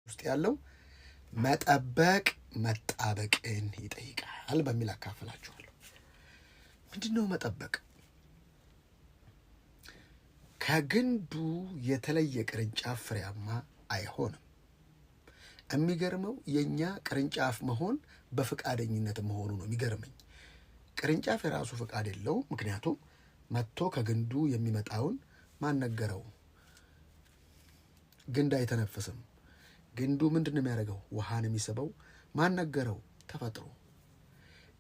ውስጥ ያለው መጠበቅ መጣበቅን ይጠይቃል በሚል አካፍላችኋለሁ። ምንድነው መጠበቅ? ከግንዱ የተለየ ቅርንጫፍ ፍሬያማ አይሆንም። የሚገርመው የኛ ቅርንጫፍ መሆን በፍቃደኝነት መሆኑ ነው የሚገርመኝ። ቅርንጫፍ የራሱ ፍቃድ የለውም። ምክንያቱም መጥቶ ከግንዱ የሚመጣውን ማን ነገረው? ግንድ አይተነፍስም። ግንዱ ምንድን ነው የሚያደርገው? ውሃን የሚስበው ማን ነገረው? ተፈጥሮ።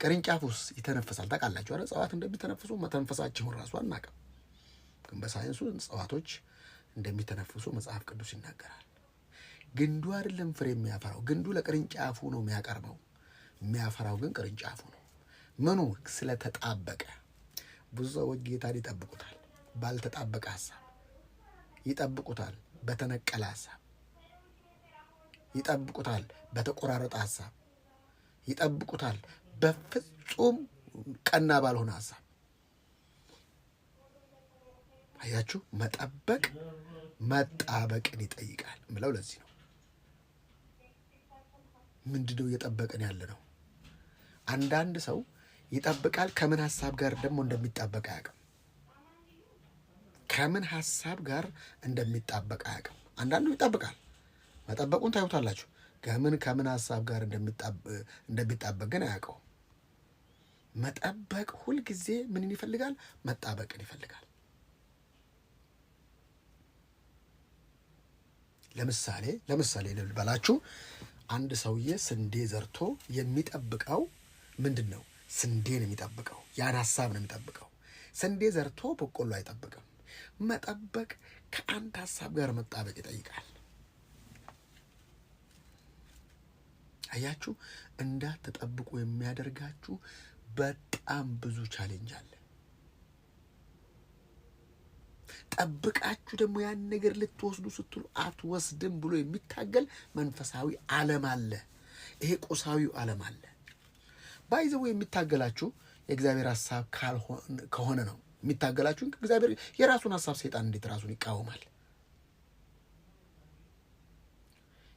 ቅርንጫፉስ ይተነፍሳል። ታውቃላችሁ አይደል? እጽዋት እንደሚተነፍሱ መተንፈሳቸውን ራሱ አናውቅም፣ ግን በሳይንሱ እጽዋቶች እንደሚተነፍሱ መጽሐፍ ቅዱስ ይናገራል። ግንዱ አይደለም ፍሬ የሚያፈራው፣ ግንዱ ለቅርንጫፉ ነው የሚያቀርበው። የሚያፈራው ግን ቅርንጫፉ ነው። ምኑ? ስለተጣበቀ። ብዙ ሰዎች ጌታን ይጠብቁታል ባልተጣበቀ ሀሳብ፣ ይጠብቁታል በተነቀለ ሀሳብ፣ ይጠብቁታል በተቆራረጠ ሀሳብ፣ ይጠብቁታል በፍጹም ቀና ባልሆነ ሀሳብ። አያችሁ፣ መጠበቅ መጣበቅን ይጠይቃል ምለው ለዚህ ነው። ምንድነው እየጠበቅን ያለ ነው? አንዳንድ ሰው ይጠብቃል፣ ከምን ሀሳብ ጋር ደግሞ እንደሚጣበቅ አያውቅም። ከምን ሀሳብ ጋር እንደሚጣበቅ አያውቅም። አንዳንዱ ይጠብቃል፣ መጠበቁን ታዩታላችሁ። ከምን ሀሳብ ጋር እንደሚጣበቅ ግን አያውቀው። መጠበቅ ሁልጊዜ ምንን ይፈልጋል? መጣበቅን ይፈልጋል። ለምሳሌ ልበላችሁ። አንድ ሰውዬ ስንዴ ዘርቶ የሚጠብቀው ምንድን ነው? ስንዴን የሚጠብቀው ያን ሀሳብ ነው የሚጠብቀው። ስንዴ ዘርቶ በቆሎ አይጠብቅም። መጠበቅ ከአንድ ሀሳብ ጋር መጣበቅ ይጠይቃል። አያችሁ፣ እንዳትጠብቁ የሚያደርጋችሁ በጣም ብዙ ቻሌንጅ አለ። ጠብቃችሁ ደግሞ ያን ነገር ልትወስዱ ስትሉ አትወስድም ብሎ የሚታገል መንፈሳዊ ዓለም አለ። ይሄ ቁሳዊው ዓለም አለ። ባይዘው የሚታገላችሁ የእግዚአብሔር ሐሳብ ከሆነ ነው የሚታገላችሁ። እግዚአብሔር የራሱን ሐሳብ ሰይጣን እንዴት ራሱን ይቃወማል?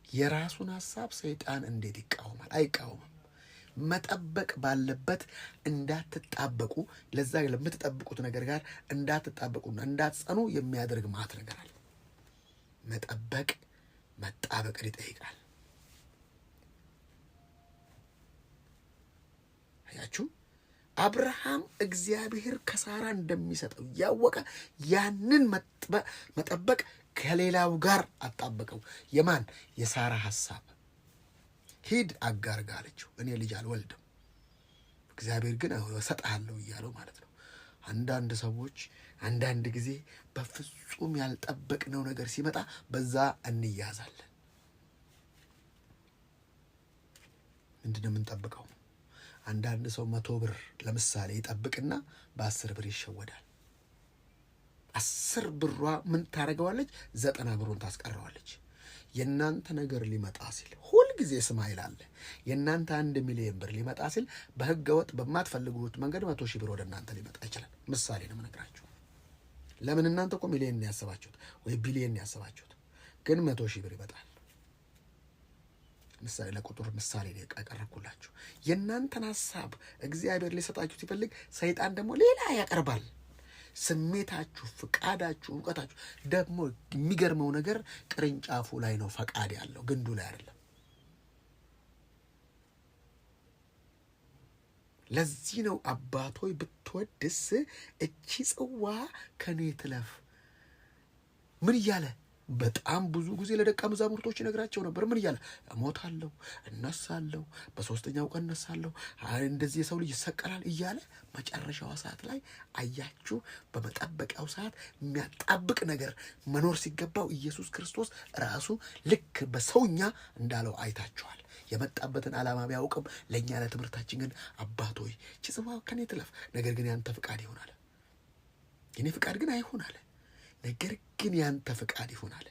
የራሱን ሐሳብ ሰይጣን እንዴት ይቃወማል? አይቃወምም። መጠበቅ ባለበት እንዳትጣበቁ፣ ለዛ ለምትጠብቁት ነገር ጋር እንዳትጣበቁና እንዳትጸኑ የሚያደርግ ማት ነገር አለ። መጠበቅ መጣበቅን ይጠይቃል። አያችሁ፣ አብርሃም እግዚአብሔር ከሳራ እንደሚሰጠው ያወቀ ያንን መጠበቅ ከሌላው ጋር አጣበቀው። የማን? የሳራ ሐሳብ። ሂድ አጋር ጋር አለችው፣ እኔ ልጅ አልወልድም፣ እግዚአብሔር ግን እሰጥሃለሁ እያለው ማለት ነው። አንዳንድ ሰዎች አንዳንድ ጊዜ በፍጹም ያልጠበቅነው ነገር ሲመጣ በዛ እንያዛለን። ምንድን ነው የምንጠብቀው? አንዳንድ ሰው 100 ብር ለምሳሌ ይጠብቅና በ10 ብር ይሸወዳል። 10 ብሯ ምን ታደርገዋለች? 90 ብሩን ታስቀረዋለች። የእናንተ ነገር ሊመጣ ሲል ሁልጊዜ ስማ ይላል። የእናንተ 1 ሚሊዮን ብር ሊመጣ ሲል በህገ ወጥ በማትፈልጉት መንገድ 100,000 ብር ወደ እናንተ ሊመጣ ይችላል። ምሳሌ ነው የምነግራችሁ። ለምን? እናንተ እኮ ሚሊዮን ነው ያሰባችሁት ወይ ቢሊዮን ነው ያሰባችሁት፣ ግን 100,000 ብር ይመጣል። ምሳሌ ለቁጥር ምሳሌ ነው ያቀረብኩላችሁ። የእናንተን ሐሳብ እግዚአብሔር ሊሰጣችሁ ሲፈልግ ሰይጣን ደግሞ ሌላ ያቀርባል። ስሜታችሁ፣ ፍቃዳችሁ፣ እውቀታችሁ ደግሞ የሚገርመው ነገር ቅርንጫፉ ላይ ነው ፈቃድ ያለው፣ ግንዱ ላይ አይደለም። ለዚህ ነው አባቶይ ብትወድስ እቺ ጽዋ ከኔ ትለፍ። ምን እያለ በጣም ብዙ ጊዜ ለደቀ መዛሙርቶች ይነግራቸው ነበር። ምን እያለ? እሞታለሁ፣ እነሳለሁ፣ በ3ኛው ቀን እነሳለሁ፣ እንደዚህ የሰው ልጅ ይሰቀላል እያለ መጨረሻው ሰዓት ላይ አያችሁ፣ በመጠበቂያው ሰዓት የሚያጣብቅ ነገር መኖር ሲገባው ኢየሱስ ክርስቶስ ራሱ ልክ በሰውኛ እንዳለው አይታችኋል። የመጣበትን ዓላማ ቢያውቅም ለእኛ ለትምህርታችን ግን አባቶይ ይህች ጽዋ ከኔ ትለፍ፣ ነገር ግን ያንተ ፍቃድ ይሁን አለ። የኔ ፍቃድ ግን አይሁን አለ፣ ነገር ግን ያንተ ፍቃድ ይሁን አለ።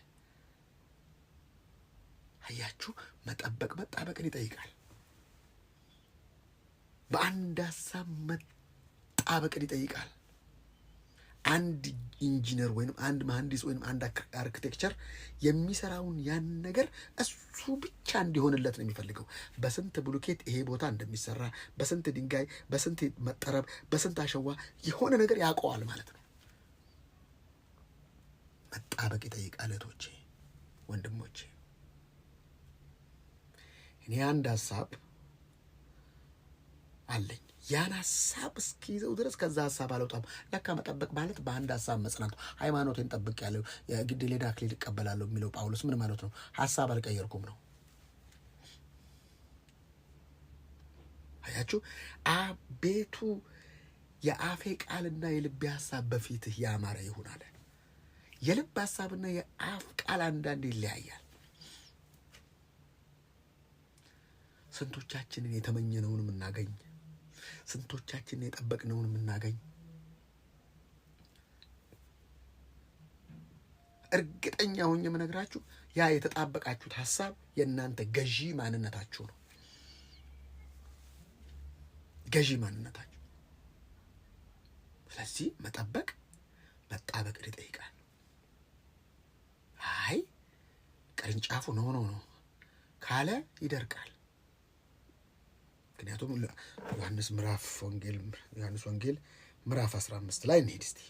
አያችሁ፣ መጠበቅ መጣበቅን ይጠይቃል። በአንድ ሀሳብ መጣበቅን ይጠይቃል። አንድ ኢንጂነር ወይንም አንድ መሐንዲስ ወይንም አንድ አርክቴክቸር የሚሰራውን ያን ነገር እሱ ብቻ እንዲሆንለት ነው የሚፈልገው። በስንት ብሎኬት ይሄ ቦታ እንደሚሰራ፣ በስንት ድንጋይ፣ በስንት መጠረብ፣ በስንት አሸዋ የሆነ ነገር ያውቀዋል ማለት ነው። መጣበቅ ይጠይቃል። እህቶቼ ወንድሞቼ፣ እኔ አንድ ሀሳብ አለኝ። ያን ሀሳብ እስኪይዘው ድረስ ከዛ ሀሳብ አልወጣም። ለካ መጠበቅ ማለት በአንድ ሀሳብ መጽናት። ሃይማኖቴን ጠብቅ ያለው የግድ ሌላ አክሊል እቀበላለሁ የሚለው ጳውሎስ ምን ማለት ነው? ሀሳብ አልቀየርኩም ነው። አያችሁ፣ አቤቱ የአፌ ቃልና የልቤ ሀሳብ በፊትህ ያማረ ይሁን አለ። የልብ ሀሳብና የአፍ ቃል አንዳንድ ይለያያል። ስንቶቻችንን የተመኘነውን የምናገኝ፣ ስንቶቻችንን የጠበቅነውን የምናገኝ። እርግጠኛ ሆኜ የምነግራችሁ ያ የተጣበቃችሁት ሀሳብ የእናንተ ገዢ ማንነታችሁ ነው። ገዢ ማንነታችሁ። ስለዚህ መጣበቅ ይጠይቃል። አይ ቅርንጫፉ ነው ካለ ይደርቃል። ምክንያቱም ዮሐንስ ወንጌል ምዕራፍ 15 ላይ እንሂድ እስቲ።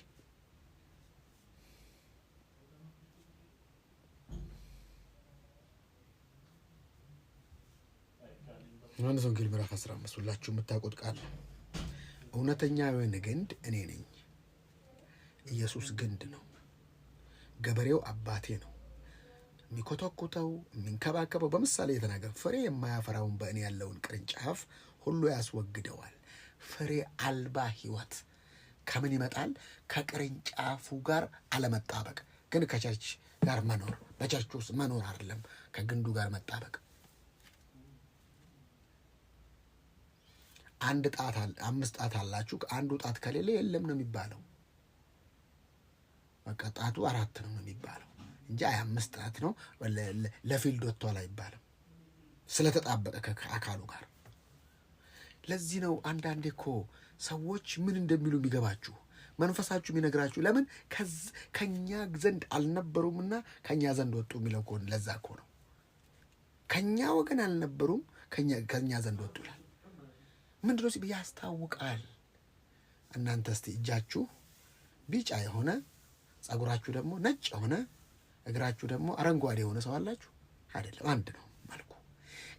ዮሐንስ ወንጌል ምዕራፍ 15 ሁላችሁ የምታውቁት ቃል ነው። እውነተኛ የወይን ግንድ እኔ ነኝ፣ ኢየሱስ ግንድ ነው፣ ገበሬው አባቴ ነው። የሚኮተኩተው የሚንከባከበው በምሳሌ የተናገረ ፍሬ የማያፈራውን በእኔ ያለውን ቅርንጫፍ ሁሉ ያስወግደዋል። ፍሬ አልባ ህይወት ከምን ይመጣል? ከቅርንጫፉ ጋር አለመጣበቅ። ግን ከቸርች ጋር መኖር፣ በቸርች ውስጥ መኖር አይደለም፣ ከግንዱ ጋር መጣበቅ። አንድ ጣት 5 ጣት አላችሁ፣ አንዱ ጣት ከሌለ የለም ነው የሚባለው። በቃ ጣቱ 4 ነው የሚባለው እንጂ 5 ጣት ነው ለፊልድ ወጥቷል አይባልም፣ ስለተጣበቀ ከአካሉ ጋር። ለዚህ ነው አንዳንዴ እኮ ሰዎች ምን እንደሚሉ የሚገባችሁ፣ መንፈሳችሁ የሚነግራችሁ። ለምን ከኛ ዘንድ አልነበሩምና ከኛ ዘንድ ወጡ የሚለው እኮ ለዛ እኮ ነው። ከኛ ወገን አልነበሩም ከኛ ዘንድ ወጡ ይላል። ምንድን ነው ሲል ያስታውቃል። እናንተ እስቲ እጃችሁ ቢጫ የሆነ ጸጉራችሁ ደግሞ ነጭ የሆነ እግራችሁ ደግሞ አረንጓዴ የሆነ ሰው አላችሁ አይደለም? አንድ ነው መልኩ።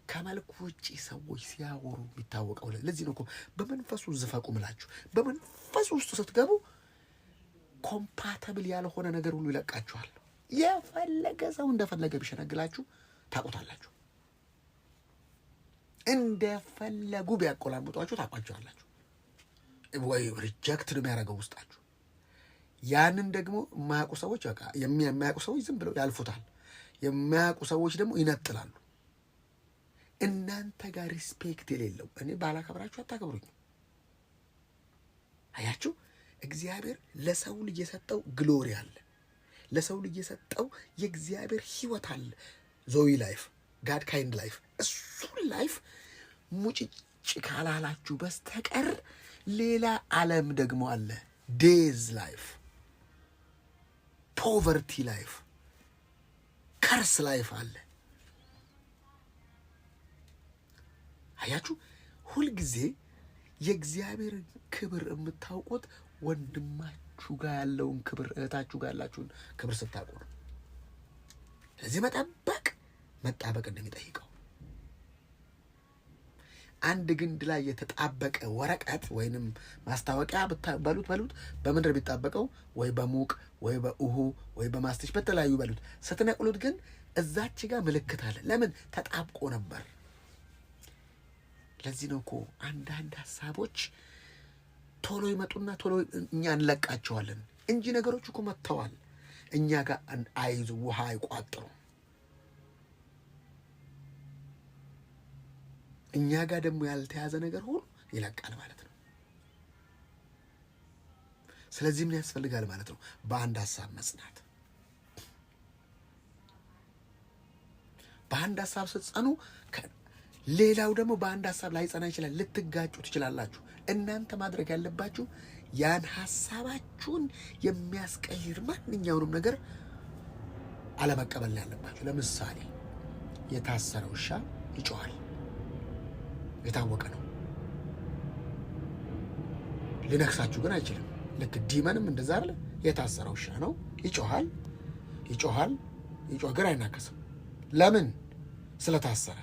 ከመልኩ ውጪ ሰዎች ሲያወሩ የሚታወቀው ለዚህ ነው እኮ በመንፈሱ ዝፈቁ ምላችሁ። በመንፈሱ ውስጥ ስትገቡ ኮምፓተብል ያልሆነ ነገር ሁሉ ይለቃችኋል። የፈለገ ሰው እንደፈለገ ቢሸነግላችሁ ታውቁታላችሁ። እንደፈለጉ ቢያቆላምጧችሁ ታውቋቸዋላችሁ። ወይ ሪጀክት ነው የሚያደርገው ውስጣችሁ። ያንን ደግሞ የማያውቁ ሰዎች በቃ የማያውቁ ሰዎች ዝም ብለው ያልፉታል። የማያውቁ ሰዎች ደግሞ ይነጥላሉ። እናንተ ጋር ሪስፔክት የሌለው እኔ ባላከብራችሁ አታከብሩኝ። አያችሁ፣ እግዚአብሔር ለሰው ልጅ የሰጠው ግሎሪ አለ። ለሰው ልጅ የሰጠው የእግዚአብሔር ህይወት አለ። ዞዊ ላይፍ፣ ጋድ ካይንድ ላይፍ። እሱን ላይፍ ሙጭጭ ካላላችሁ በስተቀር ሌላ ዓለም ደግሞ አለ። ዴዝ ላይፍ፣ ፖቨርቲ ላይፍ፣ ከርስ ላይፍ አለ። አያችሁ፣ ሁልጊዜ የእግዚአብሔርን ክብር የምታውቁት ወንድማችሁ ጋር ያለውን ክብር፣ እህታችሁ ጋር ያላችሁን ክብር ስታውቁ ነው። ስለዚህ መጣበቅ እንደሚጠይቀው አንድ ግንድ ላይ የተጣበቀ ወረቀት ወይንም ማስታወቂያ በሉት በምድር ቢጣበቀው ወይ በሙቅ ወይ በውሁ ወይ በማስቲሽ በተለያዩ በሉት ስትነቅሉት ግን እዛች ጋር ምልክት አለ። ለምን? ተጣብቆ ነበር። ለዚህ ነው እኮ አንዳንድ ሀሳቦች ቶሎ ይመጡና ቶሎ እኛ እንለቃቸዋለን እንጂ ነገሮች እኮ መጥተዋል። እኛ ጋር አይዙ ውሃ አይቋጥሩ። እኛ ጋር ደግሞ ያልተያዘ ነገር ሁሉ ይለቃል ማለት ነው። ስለዚህ ምን ያስፈልጋል ማለት ነው? በአንድ ሀሳብ መጽናት። በአንድ ሀሳብ ስትጸኑ ሌላው ደግሞ በአንድ ሀሳብ ላይ ጸና ይችላል። ልትጋጩ ትችላላችሁ። እናንተ ማድረግ ያለባችሁ ያን ሐሳባችሁን የሚያስቀይር ማንኛውንም ነገር አለመቀበል ያለባችሁ። ለምሳሌ የታሰረ ውሻ ይጮሃል፣ የታወቀ ነው። ሊነክሳችሁ ግን አይችልም። ልክ ዲመንም እንደዛ አይደል? የታሰረ ውሻ ነው፣ ይጮሃል ግን አይናከስም። ለምን? ስለታሰረ።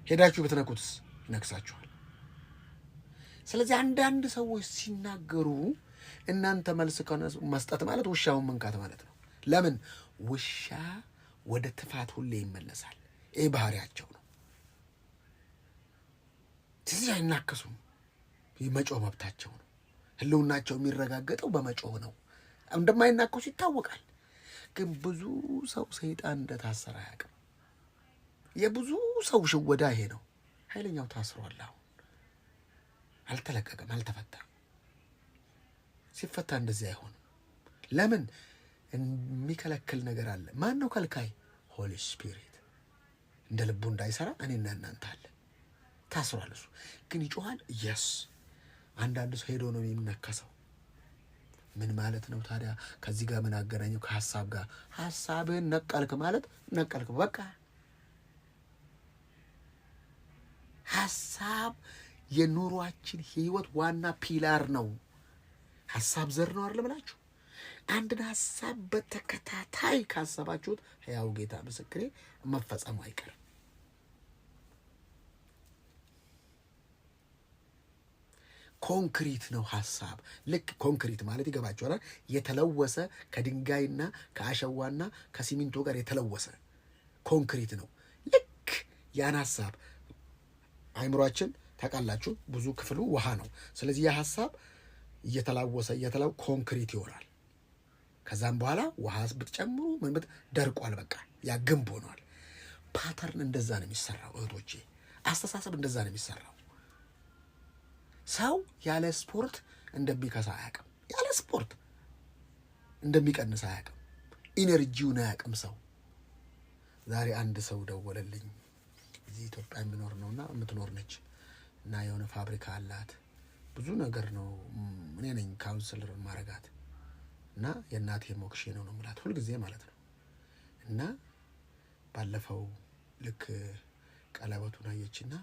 ሄዳችሁ ብትነኩትስ ይነክሳችኋል። ስለዚህ አንዳንድ ሰዎች ሲናገሩ እናንተ መልስ መስጠት ማለት ውሻውን መንካት ማለት ነው። ለምን? ውሻ ወደ ትፋት ሁሌ ይመለሳል። ይህ ባህሪያቸው ነው። ስለዚህ አይናከሱም። መጮህ መብታቸው ነው። ህልውናቸው የሚረጋገጠው በመጮህ ነው። እንደማይናከሱ ይታወቃል። ግን ብዙ ሰው ሰይጣን እንደታሰረ አያውቅም። የብዙ ሰው ሽወዳ ይሄ ነው። ኃይለኛው ታስሯል። አሁን አልተለቀቀም፣ አልተፈታም። ሲፈታ እንደዚህ አይሆንም። ለምን? የሚከለክል ነገር አለ። ማን ነው ከልካይ? ሆሊ ስፒሪት። እንደ ልቡ እንዳይሰራ እኔና እናንተ አለ። ታስሯል። እሱ ግን ይጮሃል። የስ አንዳንድ ሰው ሄዶ ነው የሚነከሰው። ምን ማለት ነው ታዲያ? ከዚህ ጋር ምን አገናኘው? ከሐሳብ ጋር። ሐሳብህን ነቀልክ ማለት ነቀልክ፣ በቃ ሐሳብ የኑሯችን ህይወት ዋና ፒላር ነው። ሐሳብ ዘር ነው አይደል ብላችሁ አንድን ሐሳብ በተከታታይ ካሰባችሁት ሕያው ጌታ ምስክሬ መፈጸሙ አይቀርም። ኮንክሪት ነው ሐሳብ። ልክ ኮንክሪት ማለት ይገባችኋል? የተለወሰ ከድንጋይና ከአሸዋና ከሲሚንቶ ጋር የተለወሰ ኮንክሪት ነው። ልክ ያን ሐሳብ አይምሯችን ታውቃላችሁ፣ ብዙ ክፍሉ ውሃ ነው። ስለዚህ ያ ሐሳብ እየተላወሰ ኮንክሪት ይሆናል። ከዛም በኋላ ውሃ ብትጨምሩ ምን ደርቋል። በቃ ያ ግንብ ሆኗል። ፓተርን እንደዛ ነው የሚሰራው እህቶቼ። አስተሳሰብ እንደዛ ነው የሚሰራው። ሰው ያለ ስፖርት እንደሚከሳ አያውቅም። ያለ ስፖርት እንደሚቀንስ አያውቅም። ኢነርጂውን አያውቅም ሰው። ዛሬ አንድ ሰው ደወለልኝ። እዚህ ኢትዮጵያ የሚኖር ነውና የምትኖር ነች እና የሆነ ፋብሪካ አላት። ብዙ ነገር ነው። እኔ ነኝ ካውንስለር ማረጋት እና የእናቴ ሞክሼ ነው የምላት ሁልጊዜ ማለት ነው። እና ባለፈው ልክ ቀለበቱን አየችና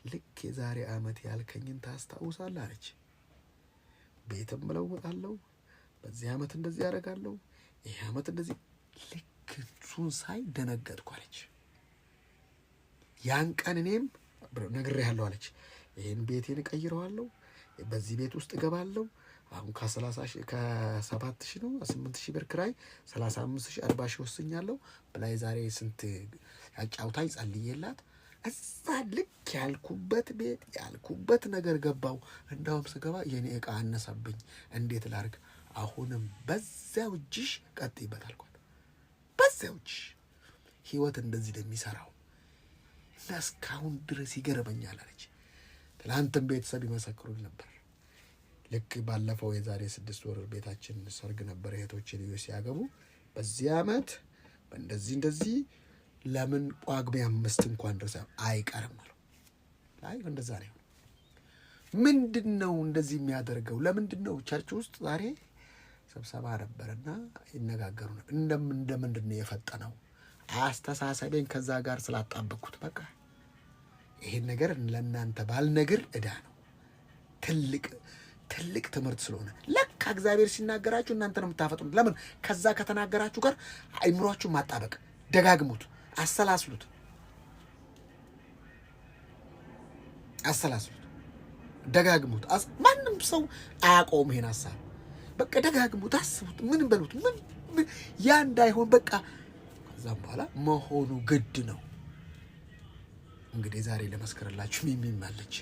ልክ የዛሬ ዓመት ያልከኝን ታስታውሳለህ አለች። ቤትም እለውጣለሁ፣ በዚህ ዓመት እንደዚህ ያደርጋለሁ፣ ይሄ ዓመት እንደዚህ። ልክ እሱን ሳይ ደነገጥኩ አለች። ያን ቀን እኔም ነግሬሃለሁ አለች። ይሄን ቤቴን እቀይረዋለሁ፣ በዚህ ቤት ውስጥ እገባለሁ። አሁን ከ7,000 ነው 8,000 ብር ክራይ 35,000 40,000 ወስኛለሁ ብላ ዛሬ ስንት ያጫውታኝ ጸልዬላት እዛ ልክ ያልኩበት ቤት ያልኩበት ነገር ገባው። እንዳውም ስገባ የኔ ዕቃ አነሰብኝ፣ እንዴት ላርግ? አሁንም በዛው እጅሽ ቀጥይበት አልኳት። በዛው እጅሽ ህይወት እንደዚህ እንደሚሰራው እና እስካሁን ድረስ ይገርመኛል አለች። ትላንትም ቤተሰብ ይመሰክሩል ነበር። ልክ ባለፈው የዛሬ 6 ወር ቤታችን ሰርግ ነበር። እህቶቼ ልጆች ሲያገቡ በዚህ ዓመት እንደዚህ ለምን ጳጉሜ 5 እንኳን ድረስ አይቀርም አሉ። ላይ እንደዛ ነው። ምንድነው እንደዚህ የሚያደርገው? ለምንድነው? ቸርች ውስጥ ዛሬ ስብሰባ ነበርና ይነጋገሩ ነበር። እንደምንድነው የፈጠነው? አስተሳሰቤን ከዛ ጋር ስላጣበቅኩት በቃ ይሄን ነገር ለእናንተ ባልነግር ዕዳ ነው። ትልቅ ትምህርት ስለሆነ ለካ እግዚአብሔር ሲናገራችሁ እናንተ ነው የምታፈጥኑት። ለምን? ከዛ ከተናገራችሁ ጋር አይምሯችሁ ማጣበቅ። ደጋግሙት፣ አሰላስሉት፣ ደጋግሙት። ማንም ሰው አያውቀውም ይሄን ሐሳብ። በቃ ደጋግሙት፣ አስቡት፣ ምን በሉት፣ ምን ያ እንዳይሆን በቃ ከዛም በኋላ መሆኑ ግድ ነው። እንግዲህ ዛሬ ለመስከረላችሁ ሚሚማለች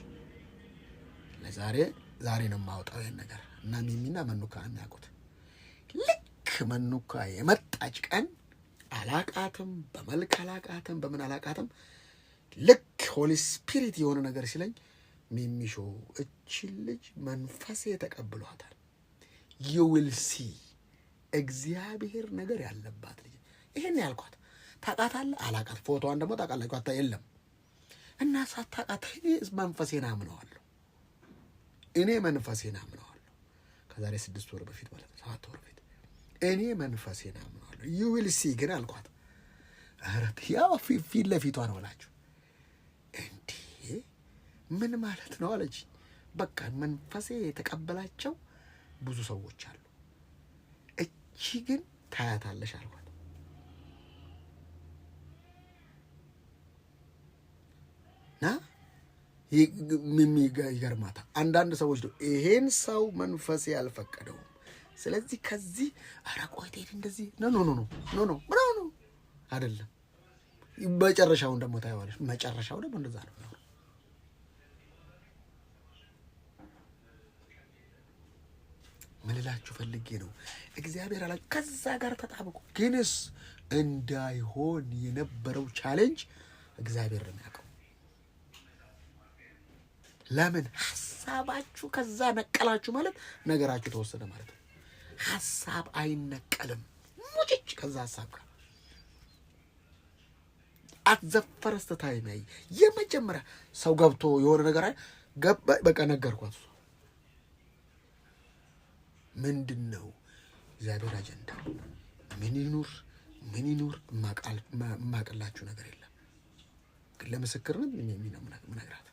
ዛሬ ነው የማወጣው ያን ነገር እና ሚሚና መኑካ የሚያውቁት። ልክ መኑካ የመጣች ቀን አላቃትም፣ በመልክ አላቃትም፣ በምን አላቃትም። ልክ ሆሊ ስፒሪት የሆነ ነገር ሲለኝ ሚሚሾ እቺ ልጅ መንፈሴ ተቀብሏታል። you will see እግዚአብሔር ነገር ያለባት ልጅ። ይሄን ያልኳት ታውቃታለህ? አላቃት። ፎቶዋን ደግሞ ታውቃላችሁ? የለም እና ሳታውቃት መንፈሴን አምነዋለሁ። እኔ መንፈሴን አምነዋለሁ። ከዛሬ 6 ወር በፊት ማለት ነው 7 ወር በፊት እኔ መንፈሴን አምነዋለሁ። you will see ግን አልኳት። ኧረ ያው ፊት ለፊቷ ነው እላችሁ እንዴ ምን ማለት ነው አለች። በቃ መንፈሴ የተቀበላቸው ብዙ ሰዎች አሉ። እቺ ግን ታያታለሽ አልኳት። ና ይገርማታል። አንዳንድ ሰዎች ነው ይሄን ሰው መንፈሴ ያልፈቀደውም፣ ስለዚህ ከዚህ ኧረ ቆይ ትሄድ እንደዚህ ኖ አይደለም። መጨረሻውን ደግሞ ታየዋለሽ። መጨረሻው ደግሞ እንደዛ ነው። ምን እላችሁ ፈልጌ ነው እግዚአብሔር አላ ከዛ ጋር ተጣብቁ። ግንስ እንዳይሆን የነበረው ቻሌንጅ እግዚአብሔር ነው ያውቀው። ለምን ሐሳባችሁ ከዛ ነቀላችሁ ማለት ነገራችሁ ተወሰደ ማለት ነው። ሐሳብ አይነቀልም። ሙጭጭ ከዛ ሐሳብ ጋር አትዘፈረስተ ታይም የመጀመሪያ ሰው ገብቶ የሆነ ነገር ገባ በቃ ነገርኳት። ምንድነው እግዚአብሔር አጀንዳ? ምን ይኑር ማቀላችሁ ነገር የለም። ግን ለምስክርነት ምን ነግራት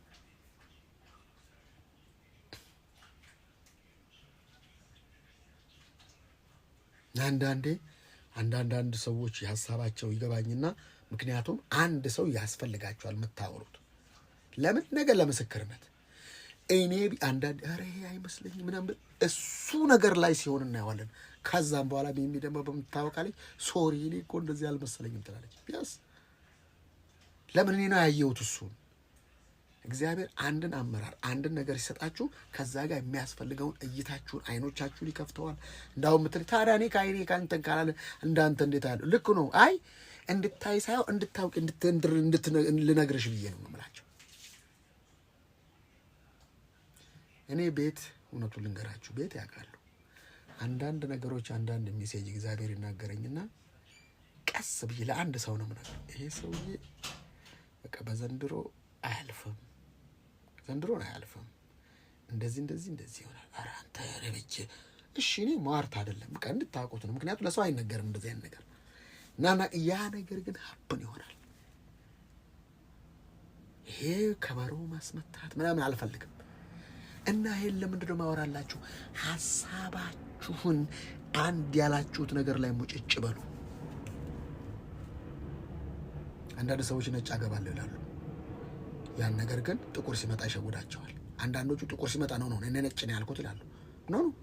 አንዳንድ ሰዎች ሐሳባቸው ይገባኝና ምክንያቱም አንድ ሰው ያስፈልጋቸዋል የምታወሩት ለምን ነገር ለምስክርነት እኔ አንዳንድ ኧረ ይሄ አይመስለኝም ምናምን እሱ ነገር ላይ ሲሆን እናየዋለን። ከዛም በኋላ ደግሞ በምታወቃለች ሶሪ እኔ እኮ እንደዚህ አልመሰለኝም ትላለች። ቢያስ ለምን እኔ ነው ያየሁት እሱን። እግዚአብሔር አንድን አመራር አንድን ነገር ሲሰጣችሁ ከዛ ጋር የሚያስፈልገውን እይታችሁን አይኖቻችሁን ይከፍተዋል። እንዳውም ምትል ታዲያ እኔ ከአይኔ ካንተን ካላለ እንዳንተ እንዴት ያለው ልክ ነው። አይ እንድታይ ሳይሆን እንድታውቅ ልነግርሽ ብዬ ነው የምላቸው። እኔ ቤት እውነቱን ልንገራችሁ ቤት ያውቃሉ። አንዳንድ ነገሮች አንዳንድ ሜሴጅ እግዚአብሔር ይናገረኝና ቀስ ብዬ ለአንድ ሰው ነው የምነግረው። ይሄ ሰውዬ በቃ በዘንድሮ አያልፍም፣ ዘንድሮን አያልፍም፣ እንደዚህ ይሆናል። ኧረ አንተ ረብቼ እሺ እኔ ሟርት አይደለም በቃ እንድታውቁት ነው። ምክንያቱም ለሰው አይነገርም እንደዚህ አይነት ነገር እና ያ ነገር ግን ሀብን ይሆናል። ይሄ ከበሮ ማስመታት ምናምን አልፈልግም። እና ይሄን ለምንድነው ማወራላችሁ? ሐሳባችሁን አንድ ያላችሁት ነገር ላይ ሙጭጭ በሉ። አንዳንድ ሰዎች ነጭ አገባለሁ ይላሉ። ያን ነገር ግን ጥቁር ሲመጣ ይሸውዳቸዋል። አንዳንዶቹ ጥቁር ሲመጣ ነው እኔ ነጭ ነው ያልኩት ይላሉ።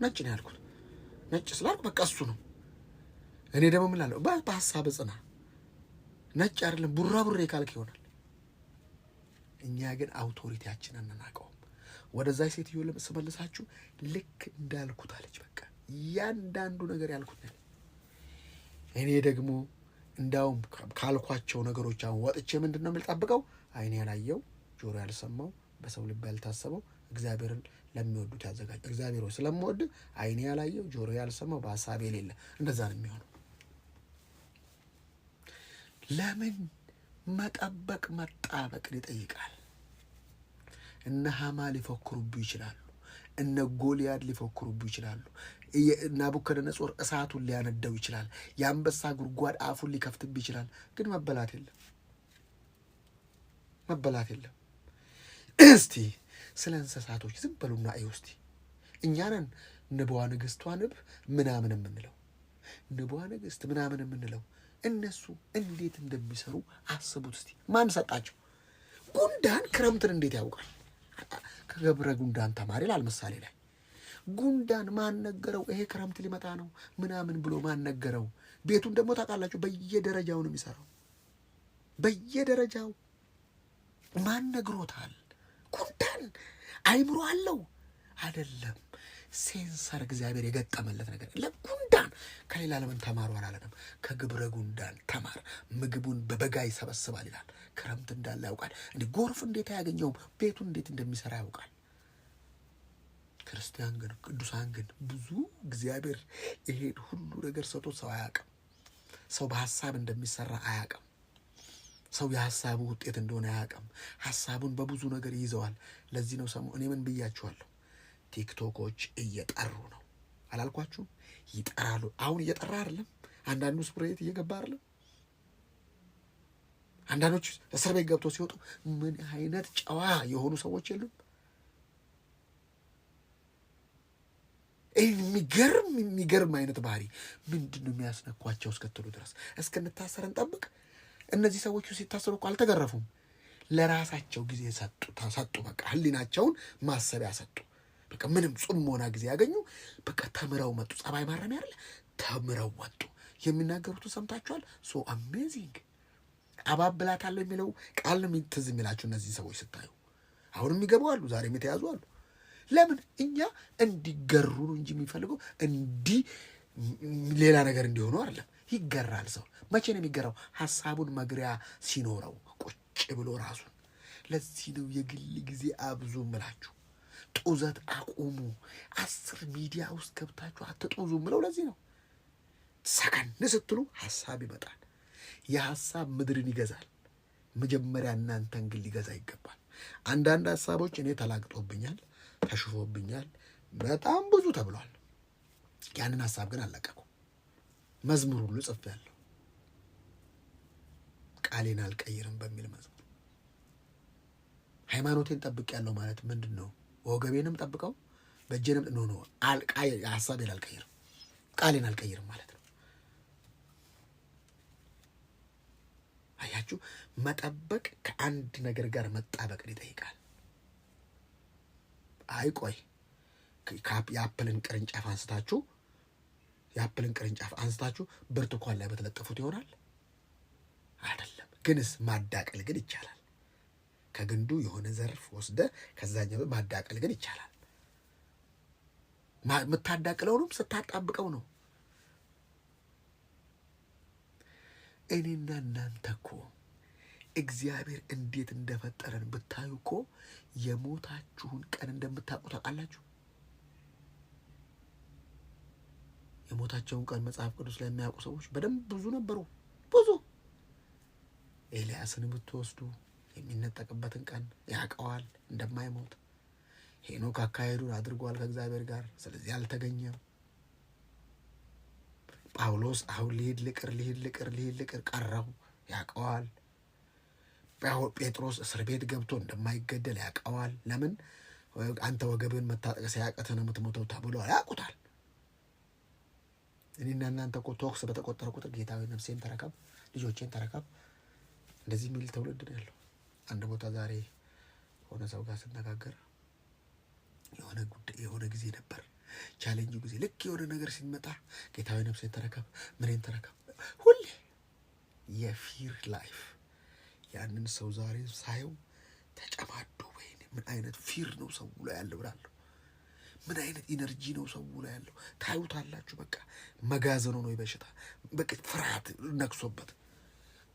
ነጭ ነው ያልኩት ነጭ ስላልኩ በቃ እሱ ነው። እኔ ደግሞ ምን እላለሁ? በሐሳብ ጽና። ነጭ አይደለም ቡራቡሬ ካልክ ይሆናል። እኛ ግን አውቶሪቲያችንን እናናቀውም። ወደዛ ሴትዮ ለመስመልሳችሁ ልክ እንዳልኩት አለች። በቃ ያንዳንዱ ነገር ያልኩት ነው። እኔ ደግሞ እንዳውም ካልኳቸው ነገሮች አሁን ወጥቼ ምንድነው የምልጠብቀው? አይኔ ያላየው ጆሮ ያልሰማው በሰው ልብ ያልታሰበው እግዚአብሔርን ለሚወዱት ያዘጋጅ። እግዚአብሔር ሆይ ስለምወድ አይኔ ያላየው ጆሮ ያልሰማው በሐሳቤ የሌለ እንደዛ ነው የሚሆነው። ለምን መጠበቅ መጣበቅን ይጠይቃል። እነ ሐማ ሊፎክሩብህ ይችላሉ። እነ ጎልያድ ሊፎክሩብህ ይችላሉ። ናቡከደነጾር እሳቱን ሊያነደው ይችላል። የአንበሳ ጉድጓድ አፉን ሊከፍትብህ ይችላል። ግን መበላት የለም። እስቲ ስለ እንስሳቶች ዝም በሉና እዩ እስቲ። እኛ ነን ንቧ ንግሥቷ ንብ ምናምን የምንለው ንቧ ንግሥት ምናምን የምንለው እነሱ እንዴት እንደሚሰሩ አስቡት እስቲ። ማን ሰጣቸው? ጉንዳን ክረምትን እንዴት ያውቃል? ከገብረ ጉንዳን ተማሪ ላል ምሳሌ ላይ ጉንዳን ማን ነገረው? ይሄ ክረምት ሊመጣ ነው ምናምን ብሎ ማን ነገረው? ቤቱን ደግሞ ታውቃላችሁ በየደረጃው ነው የሚሰራው። በየደረጃው ማን ነግሮታል? ጉንዳን አይምሮ አለው አይደለም። ሴንሰር እግዚአብሔር የገጠመለት ነገር ለጉንዳን ከሌላ ለምን ተማሩ አላለንም? ከግብረ ጉንዳን ተማር። ምግቡን በበጋ ይሰበስባል ይላል። ክረምት እንዳለ ያውቃል። እንዴ ጎርፍ እንዴት አያገኘውም? ቤቱን እንዴት እንደሚሰራ ያውቃል። ክርስቲያን ግን ቅዱሳን ግን ብዙ እግዚአብሔር ይሄ ሁሉ ነገር ሰጥቶ ሰው አያውቅም። ሰው በሐሳብ እንደሚሰራ አያውቅም። ሰው የሐሳቡ ውጤት እንደሆነ አያውቅም። ሐሳቡን በብዙ ነገር ይይዘዋል። ለዚህ ነው እኔ ምን ብያችኋለሁ? ቲክቶኮች እየጠሩ ነው አላልኳችሁም? ይጠራሉ። አሁን እየጠራ አይደለም? አንዳንዱ ስፕሬት እየገባ አይደለም? አንዳንዶች እስር ቤት ገብቶ ሲወጡ ምን አይነት ጨዋ የሆኑ ሰዎች የሉም? የሚገርም አይነት ባህሪ ምንድን ነው የሚያስነኳቸው እስክትሉ ድረስ እስክንታሰር እንጠብቅ። እነዚህ ሰዎቹ ሲታሰሩ እኮ አልተገረፉም። ለራሳቸው ጊዜ ሰጡ። በቃ ህሊናቸውን ማሰቢያ ሰጡ። በቃ ምንም ጽሞና ጊዜ ያገኙ። በቃ ተምረው መጡ። ጸባይ ማረሚያ አይደለ? ተምረው ወጡ። የሚናገሩትን ሰምታችኋል? ሶ አሜዚንግ። አባብላታለሁ የሚለው ቃል ነው ትዝ የሚላችሁ እነዚህ ሰዎች ስታዩ። አሁንም የሚገቡ አሉ፣ ዛሬም የተያዙ አሉ። ለምን? እኛ እንዲገሩ ነው እንጂ የሚፈልገው እንዲህ ሌላ ነገር እንዲሆኑ አይደለም። ይገራል ሰው። መቼ ነው የሚገራው? ሀሳቡን መግሪያ ሲኖረው ቁጭ ብሎ ራሱን። ለዚህ ነው የግል ጊዜ አብዙ ምላችሁ። ጡዘት አቁሙ። 10 ሚዲያ ውስጥ ገብታችሁ አትጡዙ ምለው ለዚህ ነው። ሰከን ስትሉ ሀሳብ ይመጣል። የሀሳብ ምድርን ይገዛል። መጀመሪያ እናንተን ግን ሊገዛ ይገባል። አንዳንድ ሀሳቦች እኔ ተላግጦብኛል፣ ተሽፎብኛል፣ በጣም ብዙ ተብሏል። ያንን ሀሳብ ግን አልለቀኩም። መዝሙር ሁሉ ጽፌያለሁ። ቃሌን አልቀይርም በሚል መዝሙር ሃይማኖቴን ጠብቄያለሁ ማለት ምንድን ነው? ወገቤንም ጠብቀው በእጄንም ኖ ሀሳቤን አልቀይርም፣ ቃሌን አልቀይርም ማለት ነው። አያችሁ፣ መጠበቅ ከአንድ ነገር ጋር መጣበቅን ይጠይቃል። አይቆይ የአፕልን ቅርንጫፍ አንስታችሁ ብርቱካን ላይ በተለጠፉት ይሆናል አይደለም። ግንስ ማዳቀል ግን ይቻላል። ከግንዱ የሆነ ዘርፍ ወስደ ከዛኛው ማዳቀል ግን ይቻላል። የምታዳቅለውንም ስታጣብቀው ነው። እኔና እናንተ እኮ እግዚአብሔር እንዴት እንደፈጠረን ብታዩ እኮ የሞታችሁን ቀን እንደምታውቁ ታውቃላችሁ። የሞታቸውን ቀን መጽሐፍ ቅዱስ ላይ የሚያውቁ ሰዎች በደንብ ብዙ ነበሩ። ብዙ ኤልያስን ብትወስዱ የሚነጠቅበትን ቀን ያውቀዋል እንደማይሞት። ሄኖክ አካሄዱን አድርጓል ከእግዚአብሔር ጋር፣ ስለዚህ አልተገኘም። ጳውሎስ አሁን ልሂድ ልቅር ቀረው፣ ያውቀዋል። ጴጥሮስ እስር ቤት ገብቶ እንደማይገደል ያውቀዋል። ለምን? አንተ ወገብን መታጠቅ ሲያቅትህ ነው የምትሞተው ተብሎ ያውቁታል። እኔና እናንተ እኮ ቶክስ በተቆጠረ ቁጥር ጌታዊ ነፍሴን ተረከብ፣ ልጆቼን ተረከብ እንደዚህ የሚል ትውልድ ነው ያለው። አንድ ቦታ ዛሬ ሆነ ሰው ጋር ስነጋገር የሆነ ጊዜ ነበር ቻሌንጁ ጊዜ። ልክ የሆነ ነገር ሲመጣ ጌታዊ ነፍሴን ተረከብ፣ ምንን ተረከብ፣ ሁሌ የፊር ላይፍ። ያንን ሰው ዛሬ ሳየው ተጨማዶ፣ ወይኔ ምን አይነት ፊር ነው ሰው ላይ ያለው እላለሁ። ምን አይነት ኢነርጂ ነው ሰው ላይ ያለው ታዩታላችሁ። በቃ መጋዘኑ ነው የበሽታ በቃ ፍርሃት ነክሶበት።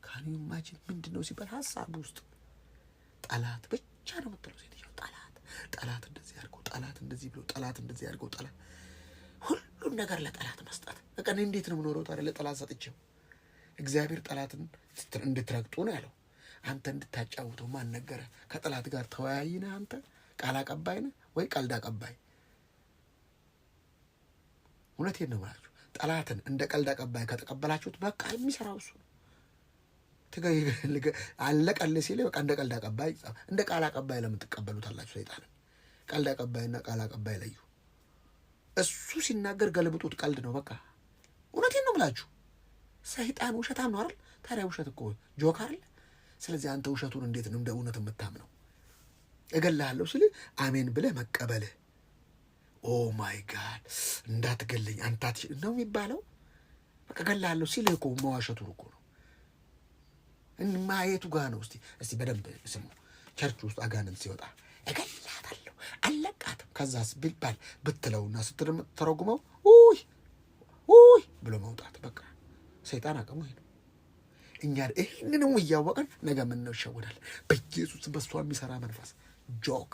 ካን ዩ ኢማጂን ምንድን ነው ሲባል ሀሳብ ውስጥ ጠላት ብቻ ነው የምትለው ሴትዮ። ጠላት እንደዚህ አድርገው፣ ጠላት እንደዚህ ብሎ፣ ጠላት እንደዚህ አድርገው፣ ጠላት ሁሉን ነገር ለጠላት መስጠት። በቃ እኔ እንዴት ነው የምኖረው ታዲያ ለጠላት ሰጥቼው? እግዚአብሔር ጠላትን እንድትረግጡ ነው ያለው። አንተ እንድታጫውተው ማን ነገረ? ከጠላት ጋር ተወያይነህ አንተ ቃል አቀባይ ነህ ወይ ቀልድ አቀባይ? እውነቴን ነው የምላችሁ። ጠላትን እንደ ቀልድ አቀባይ ከተቀበላችሁት በቃ የሚሰራው እሱ ነው። አለቀል ሲል በቃ እንደ ቀልድ አቀባይ፣ እንደ ቃል አቀባይ ለምን ትቀበሉታላችሁ? ሰይጣንን ቀልድ አቀባይና ቃል አቀባይ ለዩ። እሱ ሲናገር ገልብጡት፣ ቀልድ ነው በቃ። እውነቴን ነው የምላችሁ። ሰይጣን ውሸታም ነው አይደል? ታዲያ ውሸት እኮ ጆክ አይደል? ስለዚህ አንተ ውሸቱን እንዴት ነው እንደ እውነት የምታምነው? እገልሃለሁ ሲል አሜን ብለህ መቀበልህ። ኦ ማይ ጋድ እንዳትገለኝ አንተ ነው የሚባለው። በቃ እገልሃለሁ ሲል እኮ መዋሸቱ እኮ ነው። ማየቱ ጋር ነው። እስቲ በደንብ ስሙ። ቸርች ውስጥ አጋንንት ሲወጣ እገላታለሁ አለቃትም ከዛስ ቢባል ብትለውና ስትተረጉመው ውይ ብሎ መውጣት። በቃ ሰይጣን አቅሙ ይሄ ነው። እኛ ይህንንም እያወቀን ነገ ምን ነው ይሸወዳል። በኢየሱስ በሷ የሚሰራ መንፈስ ጆክ።